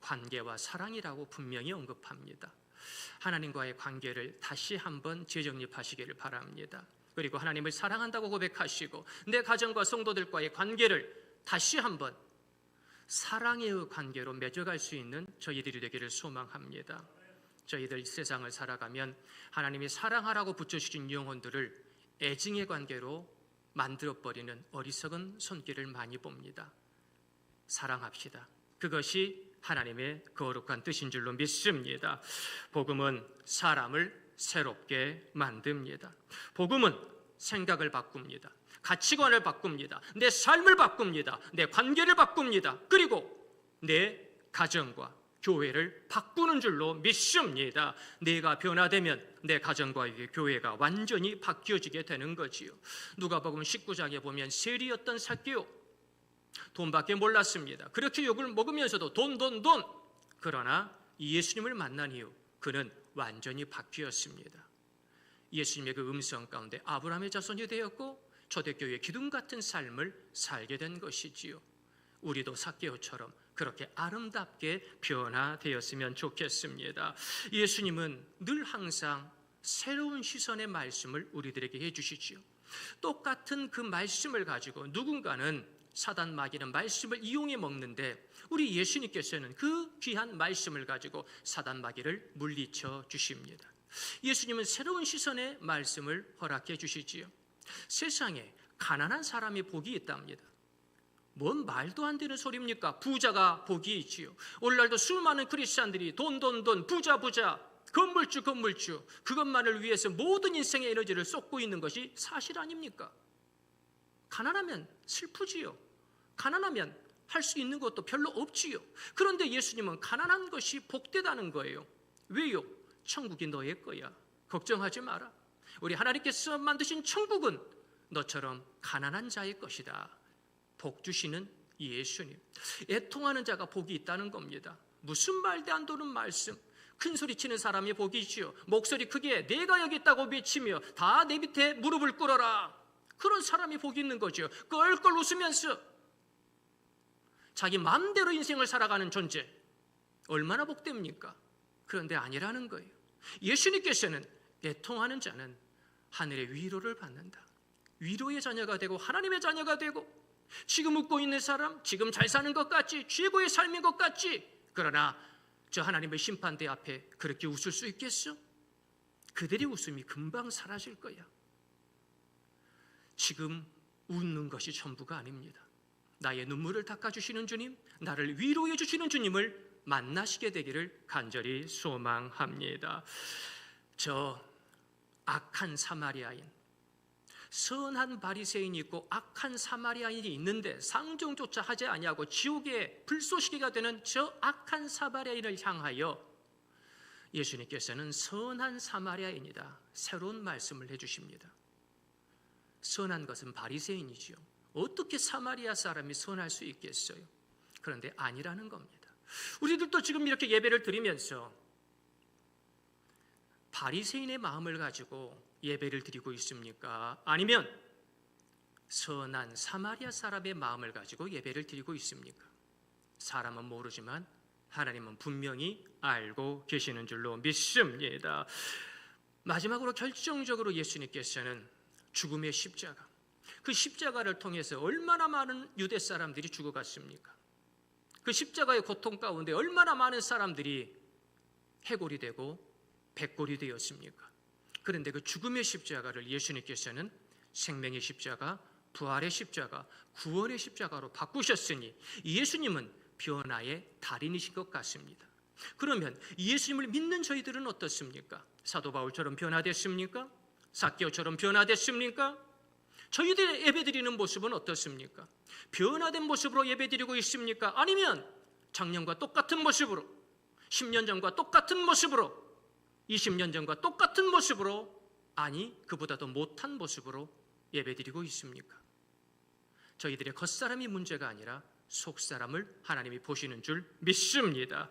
관계와 사랑이라고 분명히 언급합니다. 하나님과의 관계를 다시 한번 재정립하시기를 바랍니다. 그리고 하나님을 사랑한다고 고백하시고 내 가정과 성도들과의 관계를 다시 한번 사랑의 관계로 맺어갈 수 있는 저희들이 되기를 소망합니다. 저희들 세상을 살아가면 하나님이 사랑하라고 붙여주신 영혼들을 애증의 관계로 만들어버리는 어리석은 손길을 많이 봅니다. 사랑합시다. 그것이 하나님의 거룩한 뜻인 줄로 믿습니다. 복음은 사람을 새롭게 만듭니다. 복음은 생각을 바꿉니다. 가치관을 바꿉니다. 내 삶을 바꿉니다. 내 관계를 바꿉니다. 그리고 내 가정과 교회를 바꾸는 줄로 믿습니다. 내가 변화되면 내 가정과 교회가 완전히 바뀌어지게 되는 거지요. 누가복음 19장에 보면 세리였던 삭개오, 돈밖에 몰랐습니다. 그렇게 욕을 먹으면서도 돈. 그러나 예수님을 만난 이후 그는 완전히 바뀌었습니다. 예수님의 그 음성 가운데 아브라함의 자손이 되었고 초대교회의 기둥 같은 삶을 살게 된 것이지요. 우리도 삭개오처럼 그렇게 아름답게 변화되었으면 좋겠습니다. 예수님은 늘 항상 새로운 시선의 말씀을 우리들에게 해주시지요. 똑같은 그 말씀을 가지고 누군가는 사단 마귀는 말씀을 이용해 먹는데 우리 예수님께서는 그 귀한 말씀을 가지고 사단 마귀를 물리쳐 주십니다. 예수님은 새로운 시선의 말씀을 허락해 주시지요. 세상에 가난한 사람이 복이 있답니다. 뭔 말도 안 되는 소리입니까? 부자가 복이 있지요. 오늘날도 수많은 크리스찬들이 돈, 부자, 건물주, 그것만을 위해서 모든 인생의 에너지를 쏟고 있는 것이 사실 아닙니까? 가난하면 슬프지요. 가난하면 할 수 있는 것도 별로 없지요. 그런데 예수님은 가난한 것이 복되다는 거예요. 왜요? 천국이 너의 거야. 걱정하지 마라. 우리 하나님께서 만드신 천국은 너처럼 가난한 자의 것이다. 복 주시는 예수님. 애통하는 자가 복이 있다는 겁니다. 무슨 말도 안 되는 말씀, 큰 소리 치는 사람이 복이 있지요. 목소리 크게 내가 여기 있다고 외치며 다 내 밑에 무릎을 꿇어라. 그런 사람이 복이 있는 거죠. 껄껄 웃으면서 자기 마음대로 인생을 살아가는 존재, 얼마나 복됩니까? 그런데 아니라는 거예요. 예수님께서는 애통하는 자는 하늘의 위로를 받는다. 위로의 자녀가 되고 하나님의 자녀가 되고, 지금 웃고 있는 사람, 지금 잘 사는 것 같지, 최고의 삶인 것 같지, 그러나 저 하나님의 심판대 앞에 그렇게 웃을 수 있겠어? 그들의 웃음이 금방 사라질 거야. 지금 웃는 것이 전부가 아닙니다. 나의 눈물을 닦아주시는 주님, 나를 위로해 주시는 주님을 만나시게 되기를 간절히 소망합니다. 저 악한 사마리아인, 선한 바리새인이 있고 악한 사마리아인이 있는데 상종조차 하지 아니하고 지옥의 불쏘시개가 되는 저 악한 사마리아인을 향하여 예수님께서는 선한 사마리아인이다, 새로운 말씀을 해주십니다. 선한 것은 바리새인이지요. 어떻게 사마리아 사람이 선할 수 있겠어요? 그런데 아니라는 겁니다. 우리들도 지금 이렇게 예배를 드리면서 바리새인의 마음을 가지고 예배를 드리고 있습니까? 아니면 선한 사마리아 사람의 마음을 가지고 예배를 드리고 있습니까? 사람은 모르지만 하나님은 분명히 알고 계시는 줄로 믿습니다. 마지막으로 결정적으로 예수님께서는 죽음의 십자가, 그 십자가를 통해서 얼마나 많은 유대 사람들이 죽어갔습니까? 그 십자가의 고통 가운데 얼마나 많은 사람들이 해골이 되고 백골이 되었습니까? 그런데 그 죽음의 십자가를 예수님께서는 생명의 십자가, 부활의 십자가, 구원의 십자가로 바꾸셨으니 예수님은 변화의 달인이신 것 같습니다. 그러면 예수님을 믿는 저희들은 어떻습니까? 사도 바울처럼 변화됐습니까? 삭개오처럼 변화됐습니까? 저희들의 예배드리는 모습은 어떻습니까? 변화된 모습으로 예배드리고 있습니까? 아니면 작년과 똑같은 모습으로, 10년 전과 똑같은 모습으로, 20년 전과 똑같은 모습으로, 아니 그보다 더 못한 모습으로 예배드리고 있습니까? 저희들의 겉사람이 문제가 아니라 속사람을 하나님이 보시는 줄 믿습니다.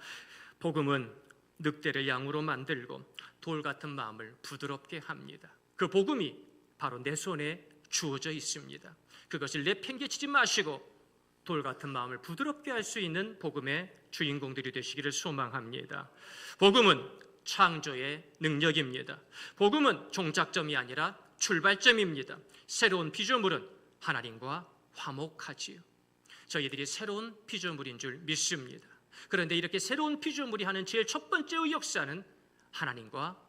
복음은 늑대를 양으로 만들고 돌 같은 마음을 부드럽게 합니다. 그 복음이 바로 내 손에 주어져 있습니다. 그것을 내팽개치지 마시고 돌 같은 마음을 부드럽게 할 수 있는 복음의 주인공들이 되시기를 소망합니다. 복음은 창조의 능력입니다. 복음은 종착점이 아니라 출발점입니다. 새로운 피조물은 하나님과 화목하지요. 저희들이 새로운 피조물인 줄 믿습니다. 그런데 이렇게 새로운 피조물이 하는 제일 첫 번째의 역사는 하나님과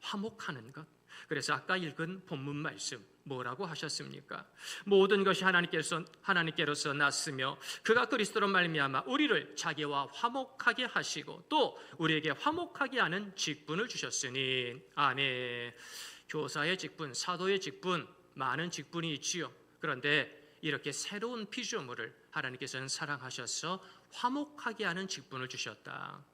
화목하는 것. 그래서 아까 읽은 본문 말씀 뭐라고 하셨습니까? 모든 것이 하나님께로서 났으며 그가 그리스도로 말미암아 우리를 자기와 화목하게 하시고 또 우리에게 화목하게 하는 직분을 주셨으니. 아멘. 교사의 직분, 사도의 직분, 많은 직분이 있지요. 그런데 이렇게 새로운 피조물을 하나님께서는 사랑하셔서 화목하게 하는 직분을 주셨다.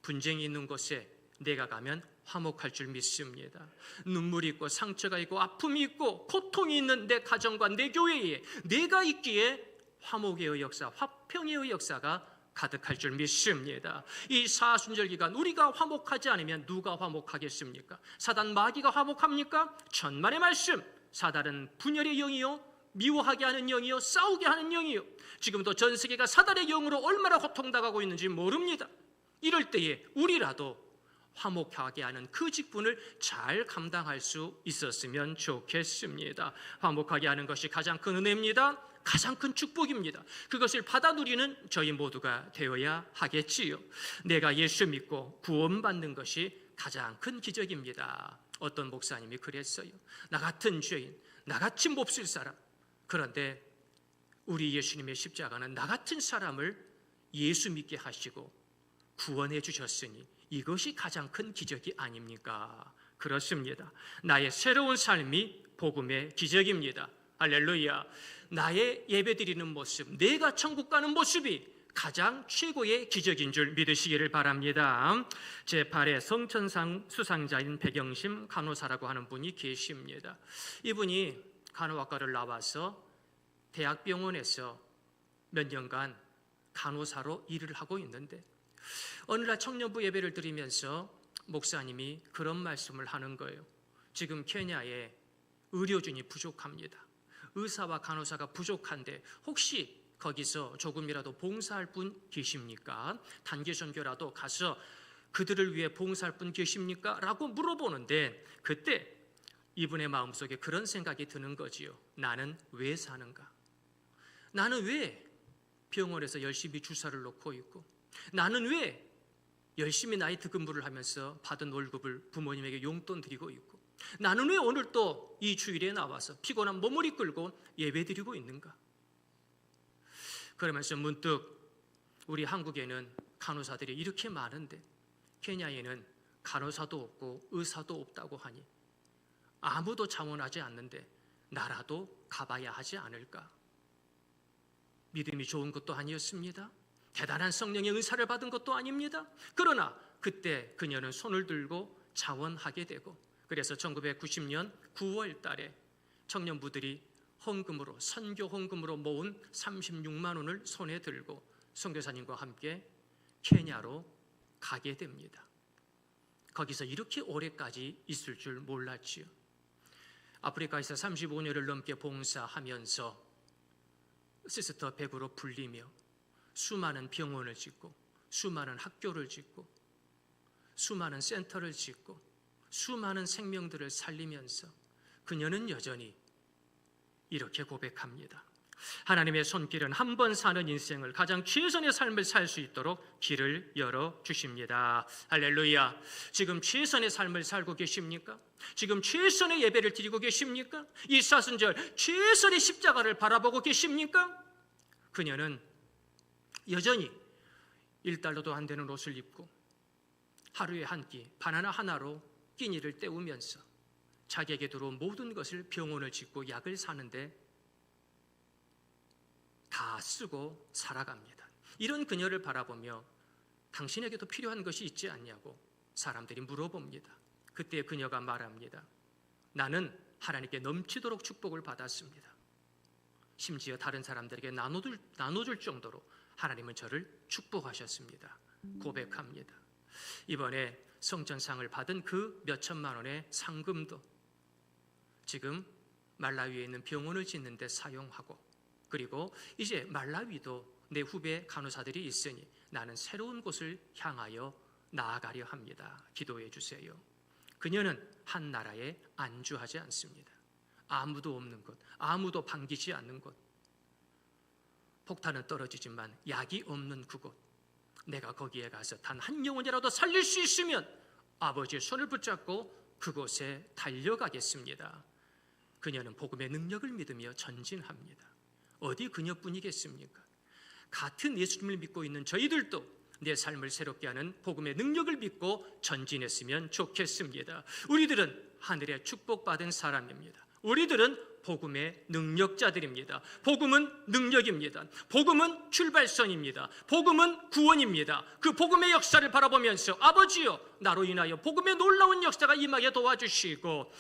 분쟁이 있는 곳에 내가 가면 화목할 줄 믿습니다. 눈물이 있고 상처가 있고 아픔이 있고 고통이 있는 내 가정과 내 교회에 내가 있기에 화목의 역사, 화평의 역사가 가득할 줄 믿습니다. 이 사순절 기간 우리가 화목하지 않으면 누가 화목하겠습니까? 사단 마귀가 화목합니까? 천만의 말씀, 사단은 분열의 영이요, 미워하게 하는 영이요, 싸우게 하는 영이요. 지금도 전 세계가 사단의 영으로 얼마나 고통당하고 있는지 모릅니다. 이럴 때에 우리라도 화목하게 하는 그 직분을 잘 감당할 수 있었으면 좋겠습니다. 화목하게 하는 것이 가장 큰 은혜입니다. 가장 큰 축복입니다. 그것을 받아 누리는 저희 모두가 되어야 하겠지요. 내가 예수 믿고 구원받는 것이 가장 큰 기적입니다. 어떤 목사님이 그랬어요. 나 같은 죄인, 나같이 몹쓸 사람. 그런데 우리 예수님의 십자가는 나 같은 사람을 예수 믿게 하시고 구원해 주셨으니 이것이 가장 큰 기적이 아닙니까? 그렇습니다. 나의 새로운 삶이 복음의 기적입니다. 할렐루야. 나의 예배드리는 모습, 내가 천국 가는 모습이 가장 최고의 기적인 줄 믿으시기를 바랍니다. 제8회 성천상 수상자인 백영심 간호사라고 하는 분이 계십니다. 이분이 간호학과를 나와서 대학병원에서 몇 년간 간호사로 일을 하고 있는데 어느 날 청년부 예배를 드리면서 목사님이 그런 말씀을 하는 거예요. 지금 케냐에 의료진이 부족합니다. 의사와 간호사가 부족한데 혹시 거기서 조금이라도 봉사할 분 계십니까? 단기 선교라도 가서 그들을 위해 봉사할 분 계십니까? 라고 물어보는데 그때 이분의 마음속에 그런 생각이 드는 거지요. 나는 왜 사는가? 나는 왜 병원에서 열심히 주사를 놓고 있고, 나는 왜 열심히 나이트 근무를 하면서 받은 월급을 부모님에게 용돈 드리고 있고, 나는 왜 오늘 또 이 주일에 나와서 피곤한 몸을 이끌고 예배 드리고 있는가? 그러면서 문득 우리 한국에는 간호사들이 이렇게 많은데 케냐에는 간호사도 없고 의사도 없다고 하니 아무도 자원하지 않는데 나라도 가봐야 하지 않을까? 믿음이 좋은 것도 아니었습니다. 대단한 성령의 은사를 받은 것도 아닙니다. 그러나 그때 그녀는 손을 들고 자원하게 되고, 그래서 1990년 9월 달에 청년부들이 헌금으로, 선교 헌금으로 모은 36만 원을 손에 들고 선교사님과 함께 케냐로 가게 됩니다. 거기서 이렇게 오래까지 있을 줄 몰랐지요. 아프리카에서 35년을 넘게 봉사하면서 시스터 100으로 불리며 수많은 병원을 짓고 수많은 학교를 짓고 수많은 센터를 짓고 수많은 생명들을 살리면서 그녀는 여전히 이렇게 고백합니다. 하나님의 손길은 한 번 사는 인생을 가장 최선의 삶을 살 수 있도록 길을 열어주십니다. 할렐루야. 지금 최선의 삶을 살고 계십니까? 지금 최선의 예배를 드리고 계십니까? 이 사순절 최선의 십자가를 바라보고 계십니까? 그녀는 여전히 1달러도 안 되는 옷을 입고 하루에 한 끼 바나나 하나로 끼니를 때우면서 자기에게 들어온 모든 것을 병원을 짓고 약을 사는데 다 쓰고 살아갑니다. 이런 그녀를 바라보며 당신에게도 필요한 것이 있지 않냐고 사람들이 물어봅니다. 그때 그녀가 말합니다. 나는 하나님께 넘치도록 축복을 받았습니다. 심지어 다른 사람들에게 나눠줄 정도로 하나님은 저를 축복하셨습니다. 고백합니다. 이번에 성전상을 받은 그 몇천만 원의 상금도 지금 말라위에 있는 병원을 짓는 데 사용하고, 그리고 이제 말라위도 내 후배 간호사들이 있으니 나는 새로운 곳을 향하여 나아가려 합니다. 기도해 주세요. 그녀는 한 나라에 안주하지 않습니다. 아무도 없는 곳, 아무도 반기지 않는 곳, 폭탄은 떨어지지만 약이 없는 그곳, 내가 거기에 가서 단 한 영혼이라도 살릴 수 있으면 아버지의 손을 붙잡고 그곳에 달려가겠습니다. 그녀는 복음의 능력을 믿으며 전진합니다. 어디 그녀뿐이겠습니까? 같은 예수님을 믿고 있는 저희들도 내 삶을 새롭게 하는 복음의 능력을 믿고 전진했으면 좋겠습니다. 우리들은 하늘의 축복받은 사람입니다. 우리들은 복음의 능력자들입니다. 복음은 능력입니다. 복음은 출발선입니다. 복음은 구원입니다. 그 복음의 역사를 바라보면서 아버지여, 나로 인하여 복음의 놀라운 역사가 임하게 도와주시고,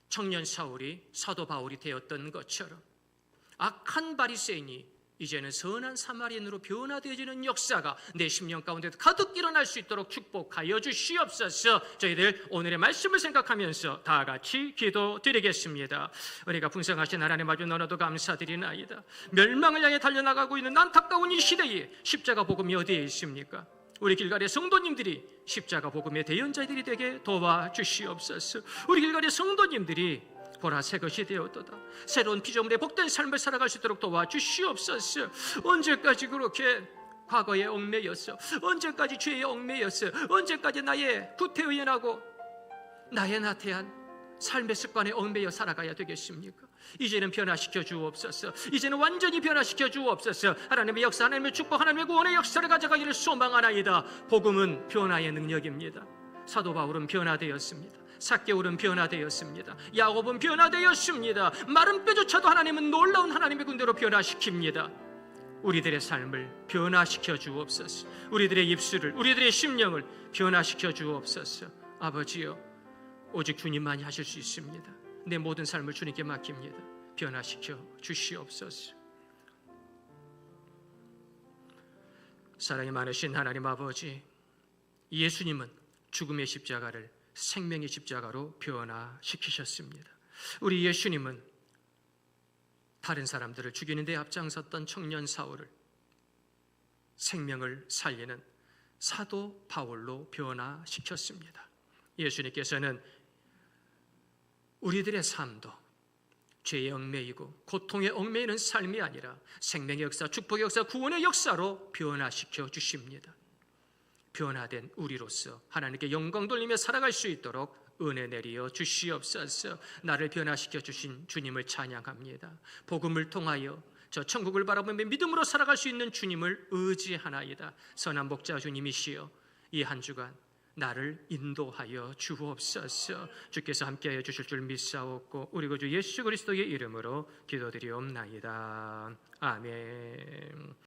청년 사울이 사도 바울이 되었던 것처럼 악한 바리새인이 이제는 선한 사마리안으로 변화되어지는 역사가 내 심령 가운데도 가득 일어날 수 있도록 축복하여 주시옵소서. 저희들 오늘의 말씀을 생각하면서 다 같이 기도드리겠습니다. 우리가 풍성하신 하나님 아버지, 너무나도 감사드리나이다. 멸망을 향해 달려나가고 있는 안타까운 이 시대에 십자가 복음이 어디에 있습니까? 우리 길가리의 성도님들이 십자가 복음의 대연자들이 되게 도와주시옵소서. 우리 길가리의 성도님들이 보라 새 것이 되었도다. 새로운 피조물의 복된 삶을 살아갈 수 있도록 도와주시옵소서. 언제까지 그렇게 과거에 얽매였어? 언제까지 죄에 얽매였어? 언제까지 나의 구태의연하고 나의 나태한 삶의 습관에 얽매여 살아가야 되겠습니까? 이제는 변화시켜 주옵소서. 이제는 완전히 변화시켜 주옵소서. 하나님의 역사, 하나님의 축복, 하나님의 구원의 역사를 가져가기를 소망하나이다. 복음은 변화의 능력입니다. 사도 바울은 변화되었습니다. 삭개울은 변화되었습니다. 야곱은 변화되었습니다. 마른 뼈조차도 하나님은 놀라운 하나님의 군대로 변화시킵니다. 우리들의 삶을 변화시켜 주옵소서. 우리들의 입술을, 우리들의 심령을 변화시켜 주옵소서. 아버지여, 오직 주님만이 하실 수 있습니다. 내 모든 삶을 주님께 맡깁니다. 변화시켜 주시옵소서. 사랑이 많으신 하나님 아버지, 예수님은 죽음의 십자가를 생명의 십자가로 변화시키셨습니다. 우리 예수님은 다른 사람들을 죽이는 데 앞장섰던 청년 사울을 생명을 살리는 사도 바울로 변화시켰습니다. 예수님께서는 우리들의 삶도 죄에 얽매이고 고통에 얽매이는 삶이 아니라 생명의 역사, 축복의 역사, 구원의 역사로 변화시켜 주십니다. 변화된 우리로서 하나님께 영광 돌리며 살아갈 수 있도록 은혜 내리어 주시옵소서. 나를 변화시켜 주신 주님을 찬양합니다. 복음을 통하여 저 천국을 바라보며 믿음으로 살아갈 수 있는 주님을 의지하나이다. 선한 목자 주님이시여, 이 한 주간 나를 인도하여 주옵소서. 주께서 함께하여 주실 줄 믿사옵고 우리 구주 예수 그리스도의 이름으로 기도드리옵나이다. 아멘.